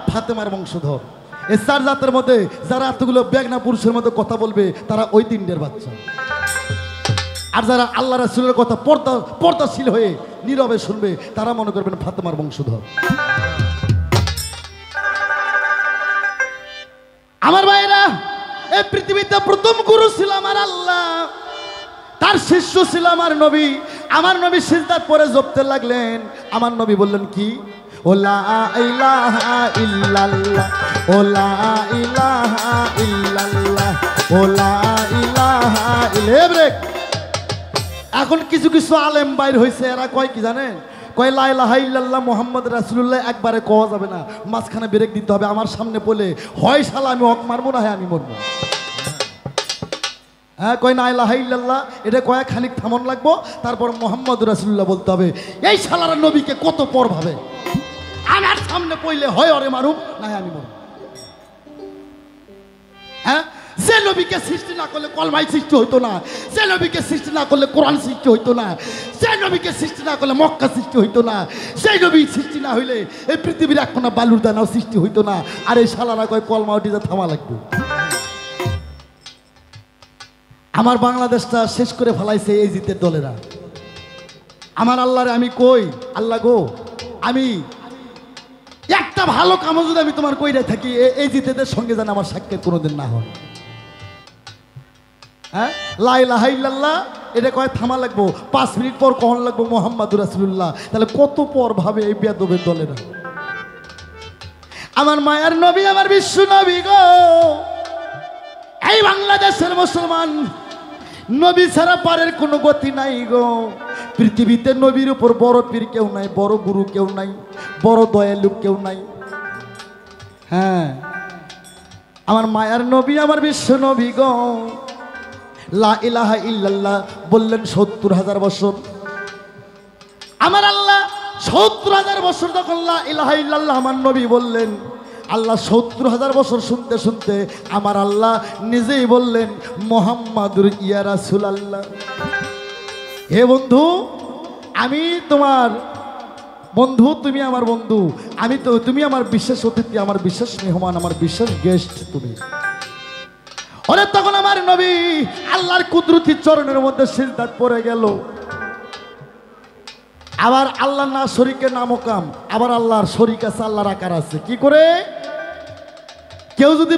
ফাতেমার বংশধর। এই 4 জাতের মধ্যে যারা এতগুলো বেগনা পুরুষের মধ্যে কথা বলবে তারা ওই 3টের বাচ্চা। আর যারা আল্লাহ রাসূলের কথা পর্দাশীল হয়ে নীরবে শুনবে তারা মনে করবেন ফাতেমার বংশধর। আমার ভাইরা, এই পৃথিবীতে প্রথম গুরু ছিল আমার আল্লাহ, তার শিষ্য ছিল আমার নবী। আমার নবী সিজদার পরে জপতে লাগলেন। আমার নবী বললেন কি? ও লা ইলাহা ইল্লাল্লাহ, ও লা ইলাহা ইল্লাল্লাহ, ও লা ইলাহা ইল্লাল্লাহ। এখন কিছু কিছু আলেম বাইর হয়েছে, এরা কয় কি জানেন? কয় লা ইলাহা ইল্লাল্লাহ মুহাম্মদ রাসূলুল্লাহ একবারে কওয়া যাবে না, মাঝখানে ব্রেক দিতে হবে। আমার সামনে বলে হয় শালা আমি হক মারবো না, হ্যাঁ আমি মরবো। হ্যাঁ, কয় লা ইলাহা ইল্লাল্লাহ এটা কয়েক খানিক থামন লাগবো, তারপর মুহাম্মদ রাসূলুল্লাহ বলতে হবে। এই শালারা নবীকে কত পর ভাবে, আমার সামনে পড়লে হয় ওরে মারুম, না আমি মরব। হ্যাঁ, যে নবীকে সৃষ্টি না করলে কলমাই সৃষ্টি হইতো না, যে নবীকে সৃষ্টি না করলে কোরআন সৃষ্টি হইতো না, যে নবীকে সৃষ্টি না করলে মক্কা সৃষ্টি হইতো না, সেই নবী সৃষ্টি না হইলে এই পৃথিবীর এক কোনা বালুর দানাও সৃষ্টি হইতো না। আর এই শালারা কয় কলমা উঠিতে থামা লাগবে। আমার বাংলাদেশটা শেষ করে ফেলাইছে এই জিতের দলেরা। আমার আল্লাহরে আমি কই, আল্লাহ গো, আমি একটা ভালো কামও যদি আমি তোমার কইরে থাকি, এই জিতেদের সঙ্গে যেন আমার সাক্ষাৎ কোনোদিন না হয়। হ্যাঁ, লা ইলাহা ইল্লাল্লাহ এটা কয় থামা লাগবো, 5 মিনিট পর কখন লাগবো মুহাম্মাদুর রাসূলুল্লাহ। তাহলে কত পর ভাবে এই বেয়াদবের দলেরা। আমার মায়ার নবী, আমার বিশ্ব নবী গো, এই বাংলাদেশের মুসলমান নবী ছাড়া পারের কোনো গতি নাই গো। পৃথিবীতে নবীর উপর বড় পীর কেউ নাই, বড় গুরু কেউ নাই, বড় দয়ালু কেউ নাই। হ্যাঁ, আমার মায়ার নবী, আমার বিশ্ব নবী গো, লা ইলাহা ইল্লাল্লাহ বললেন 70,000 বছর। আমার আল্লাহ 70,000 বছর যখন লা ইলাহা ইল্লাল্লাহ আমার নবী বললেন, আল্লাহ 70,000 বছর শুনতে শুনতে আমার আল্লাহ নিজেই বললেন মুহাম্মাদুর ইয়া রাসূলুল্লাহ। হে বন্ধু, আমি তোমার বন্ধু, তুমি আমার বন্ধু, আমি তো, তুমি আমার বিশেষ অতিথি, আমার বিশেষ মেহমান, আমার বিশেষ গেস্ট তুমি। ওরে তখন আমার নবী আল্লাহর কুদরতি চরণের মধ্যে সিজদাত পড়ে গেল। আবার আল্লাহ না শরীকের নামকাম, আবার আল্লাহর শরীক আছে, আল্লাহর আকার আছে। কি করে? কেউ যদি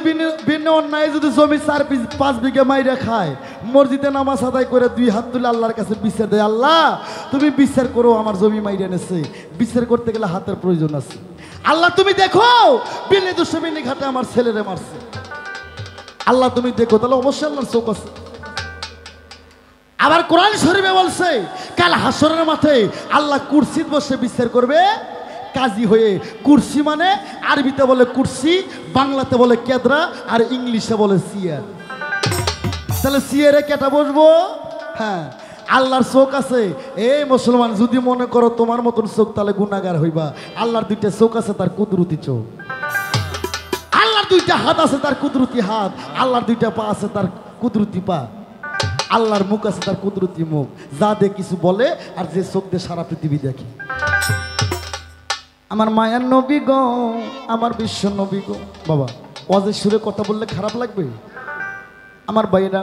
বিনা অন্যায় যদি জমি 4-5 বিঘা মাইরে খায়, মসজিদে নামাজ আদায় করে 2 হাত তুলে আল্লাহর কাছে বিচার দেয়, আল্লাহ তুমি বিচার করো, আমার জমি মাইরে এনেছে। বিচার করতে গেলে হাতের প্রয়োজন আছে। আল্লাহ তুমি দেখো, বিনে দুশো বিনি ঘাটে আমার ছেলেরে মারছে, আল্লাহ তুমি দেখো। তাহলে অবশ্যই আল্লাহর চোখ আছে। আবার কোরআন শরীফে বলছে কাল হাসরের মাঠে আল্লাহ কুরসিতে বসে বিচার করবে, কাজী হয়ে, কুরসি মানে আরবিতে বলে কুরসি, বাংলাতে বলে কেদরা, আর ইংলিশে বলে চেয়ার। তাহলে চেয়ারে কেটা বসবো? হ্যাঁ, আল্লাহর চোখ আছে। এই মুসলমান, যদি মনে করো তোমার মতন চোখ, তাহলে গুনাহগার হইবা। আল্লাহর দুইটা চোখ আছে, তার কুদরতি চোখ। আল্লাহর দুইটা হাত আছে, তার কুদরতি হাত। আল্লাহর দুইটা পা আছে, তার কুদরতি পা। আল্লাহর মুখ আছে, তার কুদরতি মুখ। যা দিয়ে কিছু বলে, আর যে চোখ দিয়ে সারা পৃথিবী দেখে। আমার মায়ার নবী গো, আমার বিশ্ব নবী গো। বাবা, ওয়াজের সুরে কথা বললে খারাপ লাগবে? আমার ভাইরা,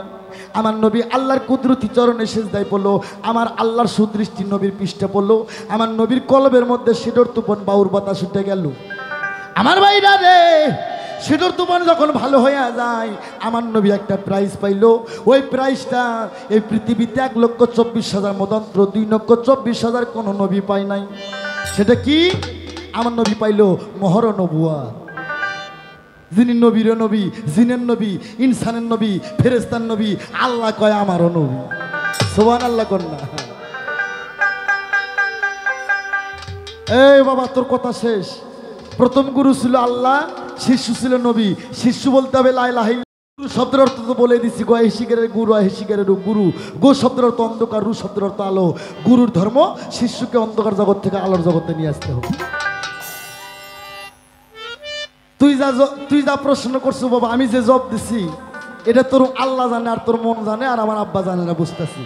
আমার নবী আল্লাহর কুদরতি চরণে সিজদায় পড়লো। আমার আল্লাহর সুদৃষ্টি নবীর পৃষ্ঠে পড়লো। আমার নবীর কলবের মধ্যে সিঁদুর তুফান বাউর বাতাস উঠে গেল। আমার ভাইরা রে, সিঁদুর তুফান যখন ভালো হয়ে যায়, আমার নবী একটা প্রাইজ পাইলো। ওই প্রাইজটা এই পৃথিবীতে 1,24,000 মদন্ত্র, 2,24,000 কোনো নবী পায় নাই। সেটা কি? আমার নবী পাইলো মোহর নবুয়া। যিনি নবীর নবী, জিনের নবী, ইনসানের নবী, ফেরেস্তার নবী, আল্লাহ কয় আমারও নবী। সুবহানাল্লাহ কন্যা। এই বাবা, তোর কথা শেষ। প্রথম গুরু ছিল আল্লাহ, শিষ্য ছিল নবী। শিষ্য বলতে হবে লা ইলাহা ইল্লাল্লাহ। গুরু শব্দের অর্থ তো বলে দিচ্ছি, গো শিকারের গুরু, শিকারের গুরু। গো শব্দের অর্থ অন্ধকার, রু শব্দের অর্থ আলো। গুরুর ধর্ম শিষ্যকে অন্ধকার জগৎ থেকে আলোর জগতে নিয়ে আসতে হবে। তুই যা প্রশ্ন করছো বাবা, আমি যে জব দিছি, এটা তোর আল্লাহ জানে, আর তোর মন জানে, আর আমার আব্বা জানে না, বুঝতেছি।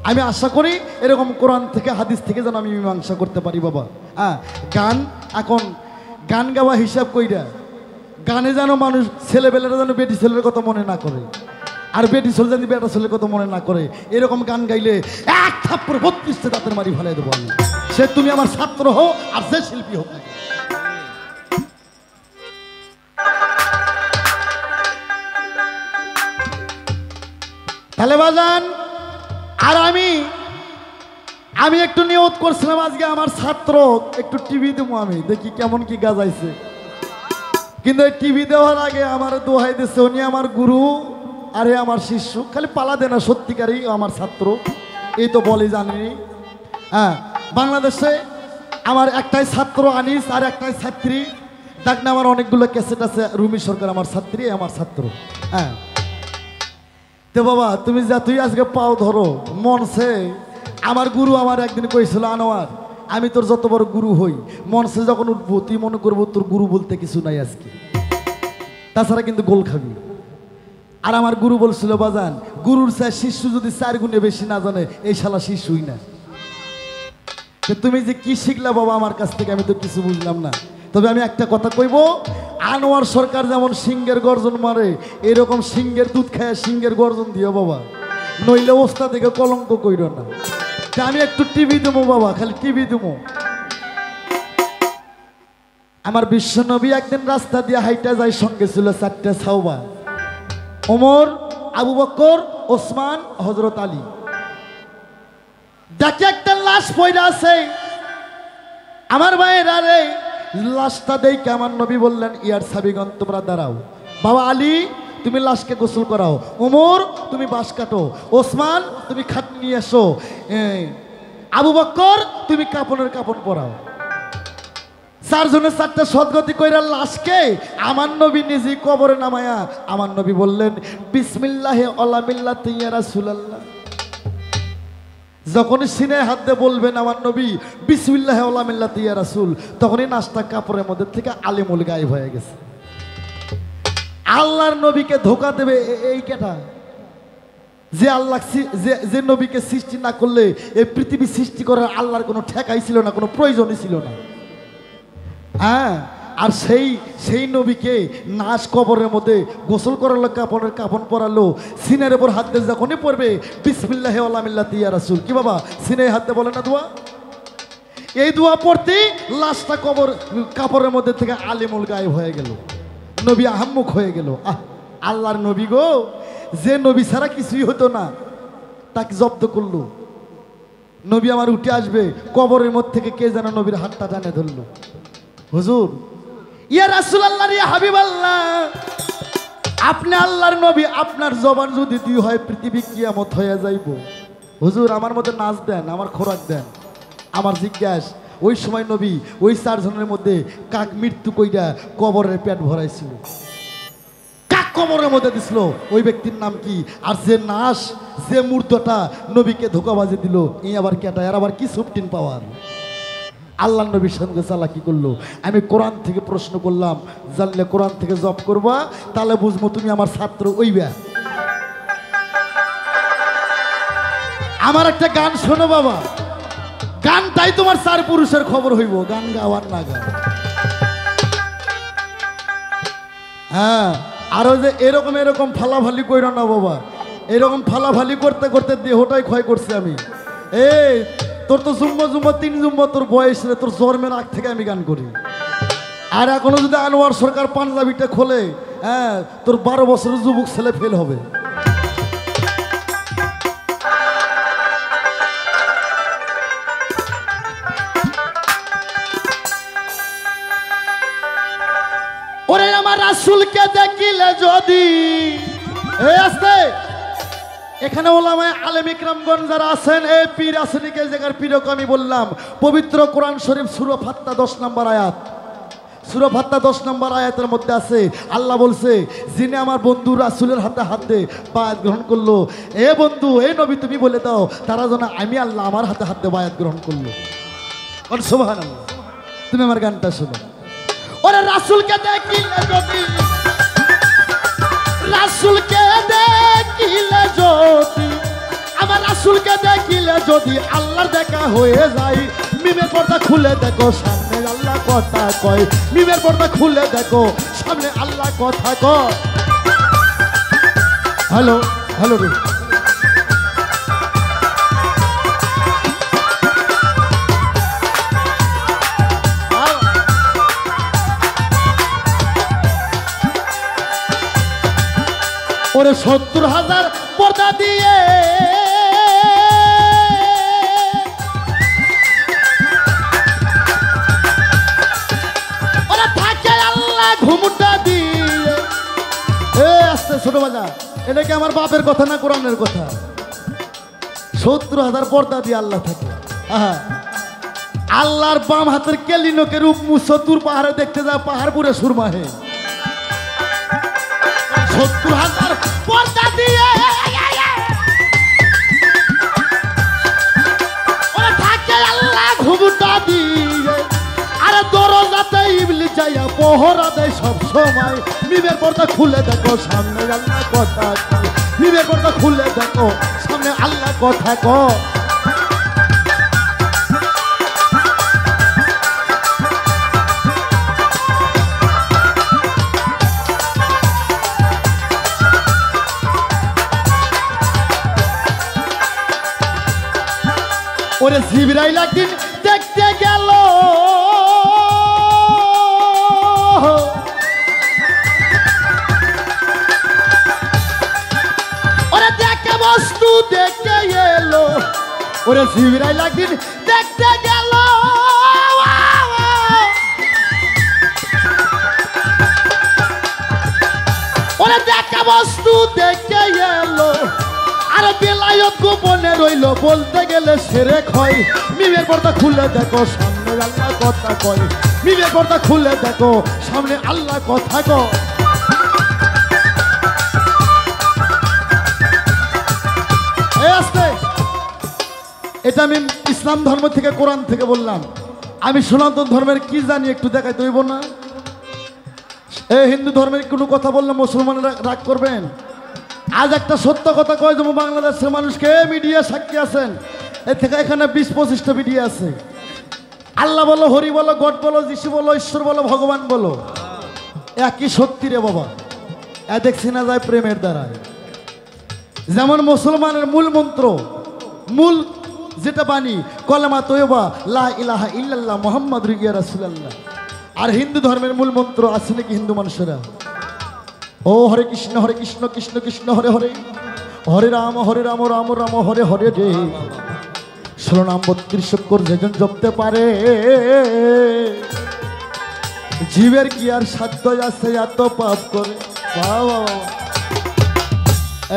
আমি আশা করি এরকম কোরআন থেকে, হাদিস থেকে যেন আমি মীমাংসা করতে পারি বাবা। হ্যাঁ, গান, এখন গান গাওয়া হিসাব কইরা, গানে যেন মানুষ, ছেলেবেলারা যেন বেটি ছেলের কথা মনে না করে, আর বেটি ছেলে যেন বেটা ছেলের কথা মনে না করে। এরকম গান গাইলে এক থাপ্পড় 32টা দাঁতের মারি ফেলাই দেবো আমি। সে তুমি আমার ছাত্র হও, আর যে শিল্পী হোক না। তাহলে বাজান, আর আমি একটু নিয়ত করছিলাম আজকে আমার ছাত্র একটু টিভি দেবো, আমি দেখি কেমন কি গাজাইছে। কিন্তু এই টিভি দেওয়ার আগে আমার দোহাই দিচ্ছে, উনি আমার গুরু, আরে আমার শিষ্য। খালি পালা দেয় না, সত্যিকারই আমার ছাত্র। এই তো বলে জানি। হ্যাঁ, বাংলাদেশে আমার একটাই ছাত্র আনিস, আর একটাই ছাত্রী। দেখ না, আমার অনেকগুলো ক্যাসেট আছে। রুমি সরকার আমার ছাত্রী, আমার ছাত্র। হ্যাঁ, তো বাবা, তুমি যা, তুই আজকে পাও ধরো মনসে। আমার গুরু আমার একদিন কইছিল, আনোয়ার, আমি তোর যত বড় গুরু হই, মনসে যখন উঠবো তুই মনে করবো তোর গুরু বলতে কিছু নাই আজকে, তাছাড়া কিন্তু গোল খাবি। আর আমার গুরু বলছিল, বাজান, গুরুর চাই শিষ্য যদি 4 গুণে বেশি না জানে, এই শালা শিষ্যই না। তুমি যে কি শিখলা বাবা আমার কাছ থেকে, আমি তো কিছু বুঝলাম না। তবে আমি একটা কথা কইব, আনোয়ার সরকার যেমন সিংহের গর্জন মারে, এরকম সিংহের দুধ খায় সিংহের গর্জন দিও বাবা, নইলে অবস্থা থেকে কলঙ্ক কইর না। আমি একটু টিভি দেবো বাবা, খালি টিভি দেবো। আমার বিশ্বনবী একদিন রাস্তা দিয়ে হাইটা যায়, সঙ্গে ছিল 4টে সাওবা, ওমর, আবু বকর, ওসমান, হযরত আলী। দেখে একটা লাশ পড়ে আছে। আমার ভাইয়েরা রে, লাশটা দেখে আমার নবী বললেন, ইয়ার সাবিগণ, তোমরা দাঁড়াও। বাবা আলী, তুমি লাশকে গোসল করাও। ওমর, তুমি বাঁশ কাটো। ওসমান, তুমি খাটনি নিয়ে এসো। আবু বকর, তুমি কাপড়ের কাপড় পরাও। 4 জনের 4টা সদগতি কইরা লাশকে আমার নবী নিজে কবরে নামায়া আমার নবী বললেন, বিসমিল্লাহি আলা মিল্লাতি ইয়া রাসূলুল্লাহ। যখনই সিনে হাত দিয়ে বলবেন আমার নবী বিসমিল্লাহি আলা মিল্লাতি ইয়া রাসূল, তখনই নাস্তা কাপড়ের মধ্যে থেকে আলিমুল গায়েব হয়ে গেছে। আল্লাহর নবীকে ধোকা দেবে এই কেটা? যে আল্লাহ, যে নবীকে সৃষ্টি না করলে এই পৃথিবী সৃষ্টি করার আল্লাহর কোনো ঠেকাই ছিল না, কোনো প্রয়োজনই ছিল না। হ্যাঁ, আর সেই নবীকে নাশ কবরের মধ্যে গোসল করালো, কাপড়ের কাপড় পরালো, সিনের উপর হাত দিয়ে যখনই পড়বে বিসমিল্লাহি আলা মিল্লাতি ইয়া রাসূল, কি বাবা সিনে হাতে বলে না দোয়া? এই দোয়া পড়তে লাশটা কাপড়ের মধ্যে থেকে আলিমুল গায়েব হয়ে গেল, নবী আহাম্মুক হয়ে গেল। আল্লাহর নবী গো, যে নবী ছাড়া কিছুই হতো না, তাকে জব্দ করলো। নবী আমার উঠে আসবে, কবরের মধ্যে থেকে কে যেন নবীর হাতটা টানে ধরলো। হুজুর, ইয়া রাসূলুল্লাহ, ইয়া হাবিবাল্লাহ, আপনি আল্লাহর নবী, আপনার জবান যদি 2 হয় পৃথিবী কিয়ামত হয়ে যাইব। হুজুর, আমার মধ্যে নাচ দেন, আমার খোরাক দেন। আমার জিজ্ঞাস, ওই সময় নবী ওই 4 জনের মধ্যে কাক মৃত্যু কইরা কবরের পেট ভরাইছিল। কাক কবরের মধ্যে দিছিল, ওই ব্যক্তির নাম কি? আর যে নাশ, যে মূর্তটা নবীকে ধোকাবাজি দিল, এই আবার কেটা? আর আবার কি সুপটিন পাওয়ার? আল্লাহ নবীর সঙ্গে চালাকি করলো। আমি কোরআন থেকে প্রশ্ন করলাম, জানলে কোরআন থেকে জব করবা, তাহলে বুঝবো তুমি আমার ছাত্র ওইবা। আমার একটা গান শোনো বাবা, গানটাই তোমার 4 পুরুষের খবর হইব, গান গাওয়ার না গান। হ্যাঁ, আরো যে এরকম এরকম ফালাফালি কইরো না বাবা, এরকম ফালাফালি করতে করতে দেহটাই ক্ষয় করছি আমি। এই তোর তো জুম্মা 3 জুম্মা তোর বয়স রে, তোর জন্মের আগ থেকে আমি গান করি। আর এখনো যদি আনোয়ার সরকার পাঞ্জাবিটা খোলে, হ্যাঁ তোর 12 বছরের যুবক ছেলে ফেল হবে। ওরে আমার রাসূলকে দেখিলে যদি, আসতে এখানে ওলামায়ে আলেম ইকরামগণ যারা আছেন, এই পীর আসেনিকে জায়গার পীরকে আমি বললাম, পবিত্র কোরআন শরীফ সূরা ফাত্তা 10 নম্বর আয়াত, সূরা ফাত্তা 10 নম্বর আয়াতের মধ্যে আছে, আল্লাহ বলছে যিনি আমার বন্ধু রাসূলের হাতে হাত দিয়ে বায়াত গ্রহণ করলো, এ বন্ধু এ নবী তুমি বলে দাও তারা যেন আমি আল্লাহ আমার হাতে হাত দিয়ে বায়াত গ্রহণ করলো। সুবহানাল্লাহ। তুমি আমার গানটা শোনো। ওরে রাসূলকে দেখিলে যদি, রাসূলকে দেখিলে যদি, আমার রাসূলকে দেখিলে যদি আল্লাহর দেখা হয়ে যায়, মিমের পর্দা খুলে দেখো সামনে আল্লাহ কথা কয়, মিমের পর্দা খুলে দেখো সামনে আল্লাহ কথা কয়। হ্যালো হ্যালো রে, ওরে 70,000 পর্দা দিয়ে ওরা থাকে আল্লাহ ঘুমটা দিয়ে। আস্তে ছোট বাজা, এটা কি আমার বাপের কথা না কোরআনের কথা? 70,000 পর্দা দিয়ে আল্লাহ থাকে। আল্লাহর বাম হাতের কেলিনকে রূপ 70 পাহাড়ে দেখতে যায়, পাহাড় পুরে সুরমাহে। 70,000 পর্দা দিয়ে ওরা থাকে আল্লাহ ঘুমটা দিয়ে। আরে দরজাতে ইবলিস যাইয়া পহরা দেয় সব সময়, মিমের পর্দা খুলে দেখো সামনে আল্লাহ কথা কয়, মিমের পর্দা খুলে দেখো সামনে আল্লাহ কথা কয়। ওরে জিবরাইল একদিন দেখতে গেল, ওরে দেখে বস্তু দেখে এলো, ওরে জিবরাইল একদিন দেখতে গেল, ওরে দেখে বস্তু দেখে এলো। আরে বেলায়ত গোপনে রইল, বলতে গেলে সেরে ক্ষয়, মিমের পর্দা খুলে দেখো সামনে আল্লাহ কথা কয়, মিমের পর্দা খুলে দেখো সামনে আল্লাহ কথা কয়। আস্তে, এটা আমি ইসলাম ধর্ম থেকে কোরআন থেকে বললাম। আমি সনাতন ধর্মের কি জানি একটু দেখাইতে হইব না? এই হিন্দু ধর্মের কোনো কথা বললে মুসলমানরা রাগ করবেন। আজ একটা সত্য কথা কয় দেবো বাংলাদেশের মানুষকে, মিডিয়া সাক্ষী আছেন, এর থেকে এখানে 20-25টা মিডিয়া আছে। আল্লাহ বলো, হরি বলো, গড বলো, যিশু বলো, ঈশ্বর বলো, ভগবান বলো, একই সত্যি রে বাবা। দেখছি না যায় প্রেমের দ্বারায়। যেমন মুসলমানের মূল মন্ত্র, মূল যেটা বাণী কলেমা তয়বা লা ইলাহা ইল্লাল্লাহ মুহাম্মাদুর রাসূলুল্লাহ। আর হিন্দু ধর্মের মূল মন্ত্র আছে নাকি হিন্দু মানুষেরা? ও হরে কৃষ্ণ কৃষ্ণ কৃষ্ণ হরে হরে, হরে রাম রাম রাম হরে হরে রে। 16 নাম 32 অক্ষর যেজন জপতে পারে, জীবের কি আর সাধ্য আছে এত পাপ করে? বাবা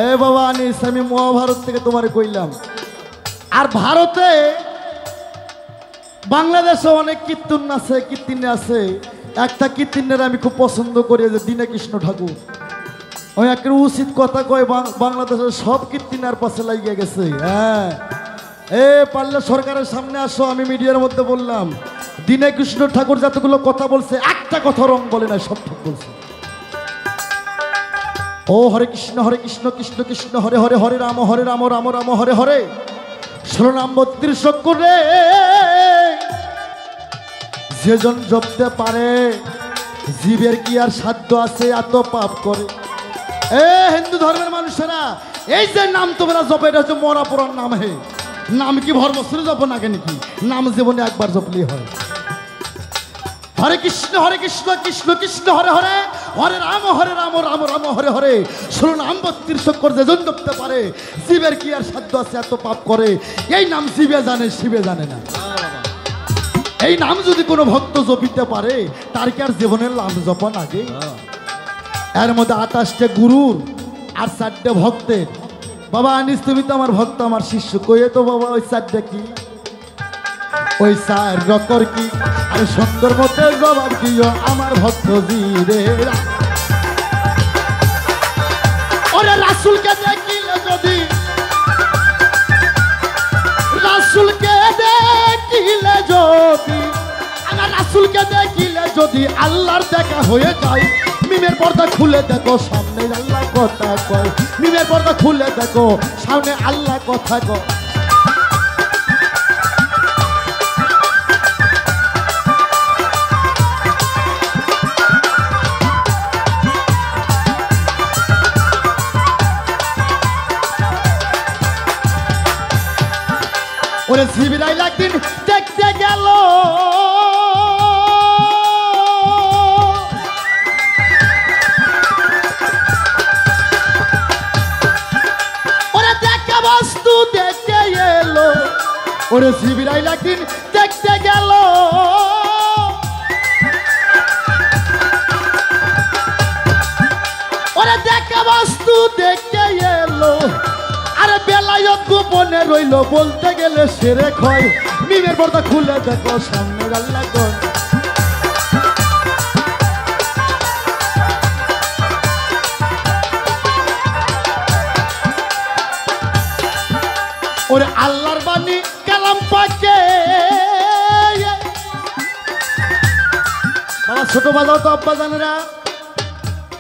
এ বাবা আনিস, আমি মহাভারত থেকে তোমার কইলাম। আর ভারতে বাংলাদেশে অনেক কীর্তন আছে, কীর্তনে আছে। একটা কীর্তনের আমি খুব পছন্দ করি, যে দীনকৃষ্ণ ঠাকুর। ওই একটা উচিত কথা কয়, বাংলাদেশের সব কীর্তনের পাশে লাগিয়ে গেছে। হ্যাঁ, এ পারলে সরকারের সামনে আসো। আমি মিডিয়ার মধ্যে বললাম, দীনকৃষ্ণ ঠাকুর যতগুলো কথা বলছে একটা কথা রং বলে না, সব ঠিক বলছে। ও হরে কৃষ্ণ কৃষ্ণ কৃষ্ণ হরে হরে, হরে রাম রাম রাম হরে হরে। 16 নাম 32 অক্ষর রে, যেজন জপতে পারে, জীবের কি আর সাধ্য আছে এত পাপ করে? এ হিন্দু ধর্মের মানুষেরা, এই যে নাম তোমরা জপে, এটা হচ্ছে মরা পুরার নাম। হে, নাম কি ভর বছরে জপ নাকি? নাম জীবনে একবার জপলেই হয়। হরে কৃষ্ণ কৃষ্ণ কৃষ্ণ হরে হরে, হরে রাম রাম রাম হরে হরে। 16 নাম 32 অক্ষর যেজন জপতে পারে, জীবের কি আর সাধ্য আছে এত পাপ করে? এই নাম জীবে জানে, শিবে জানে না। এই নাম যদি কোনো ভক্ত জপিতে পারে, তার কি আর জীবনের নাম জপন আগে? এর মধ্যে 28টে গুরুর আর 4টে ভক্তের। বাবা আনিস, তুমি তো আমার ভক্ত, আমার শিষ্য, কইয়ে তো বাবা ওই 4টে কি, ওই 4 রকর কি? আরে সুন্দর মতে জবাব দিও আমার ভক্ত জিরে। ওরে রাসূলকে দেখিলে যদি, রাসূলকে দেখিলে যদি, আমার রাসূলকে দেখিলে যদি আল্লাহর দেখা হয়ে যায়, মিমের পর্দা খুলে দেখো সামনে আল্লাহ কথা কয়। মিমের পর্দা খুলে দেখো সামনে আল্লাহ কথা কয়। ওরে জিবরাইল একদিন দেখতে গেল, ওরে দেখা বস্তু দেখতে এলো। ওরে জিবরাইল একদিন দেখতে গেল, ওরে দেখা বস্তু দেখতে এলো। আরে বেলায়ত গোপনে রইল, বলতে গেলে সেরে খয়। মিমের পর্দা খুলে দেখো সামনে আল্লাহ কয়। ওরে আল্লাহর বাণী কালাম পাকে। বাবা ছোট বাজাও তো, আব্বা জানেরা,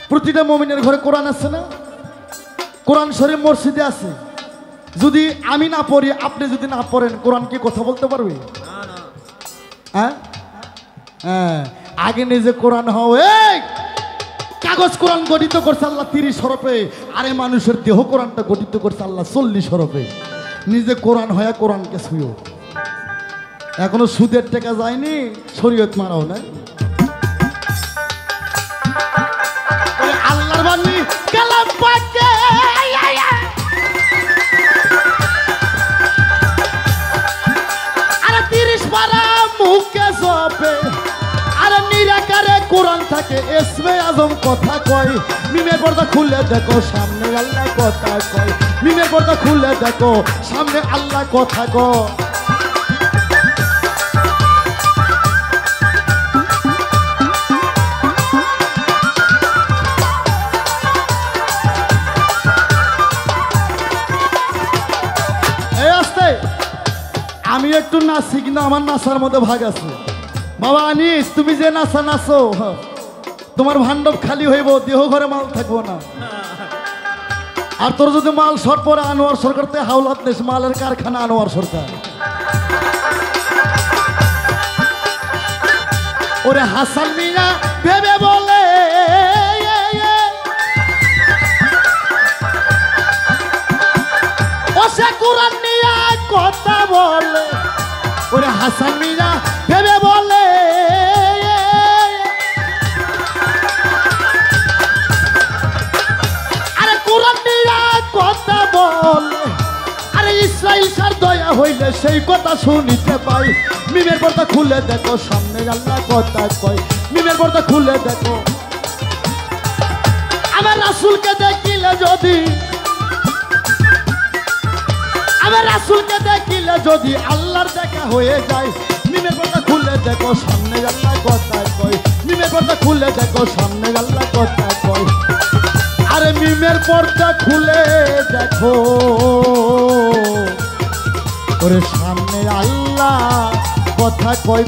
প্রতিটা মুমিনের ঘরে কোরআন আছে না? কোরআন শরীফ মসজিদে আছে। যদি আমি না পড়ি, আপনি যদি না পড়েন, কোরআন কি কথা বলতে পারবে? হ্যাঁ, আগে নিজে কোরআন হও। এই কাগজ কোরআন গঠিত করছে আল্লাহ 30 হরফে, আরে মানুষের দেহ কোরআনটা গঠিত করছে আল্লাহ 40 হরফে। নিজে কোরআন হয়ে কোরআনকে ছুঁয়ো। এখনো সুদের টাকা যায়নি, শরীয়ত মারাও না। আল্লাহর বাণী কালাম পাকে। আরে 30 পারা মুখে জপে, আরে নিরাকারে কোরআন থাকে, ইসমে আজম কথা কয়। মিমের পর্দা খুলে দেখো সামনে আল্লাহ কথা কয়। মিমের পর্দা খুলে দেখো সামনে আল্লাহ কথা কয়। আমি একটু নাচি, কিন্তু আমার নাচার মধ্যে ভাগ আছে। বাবা আনিস, তুমি যে নাচা নাচো, তোমার ভান্ডব খালি হইব, দেহ ঘরে মাল থাকবো না। আর তোর যদি মাল শর্ট পরে, আনোয়ার সরকার তে হাওলাত নেস, মালের কারখানা আনোয়ার সরকার। ওরে হাসান মিয়া ভেবে বলে, ও সে কোরআন নিয়ে কথা বলে। ওরে হাসান মিয়া ভেবে বলে, আরে কোরআন নিয়ে কথা বলে। আরে ইসরাইল সার দয়া হইলে সেই কথা শুনিতে পাই। মিমের পর্দা খুলে দেখো সামনে আল্লাহ কথা কয়। মিমের পর্দা খুলে দেখো, আমার রাসূলকে দেখিলে যদি, আমার রাসূলকে দেখিলে যদি আল্লাহর দেখা হয়ে যায় মিমের পর্দা খুলে দেখো সামনে আল্লাহ কথা কয় মিমের পর্দা খুলে দেখো সামনে আল্লাহ কথা কয় আরে মিমের পর্দা খুলে দেখো ওরে সামনে আল্লাহ কথা কয়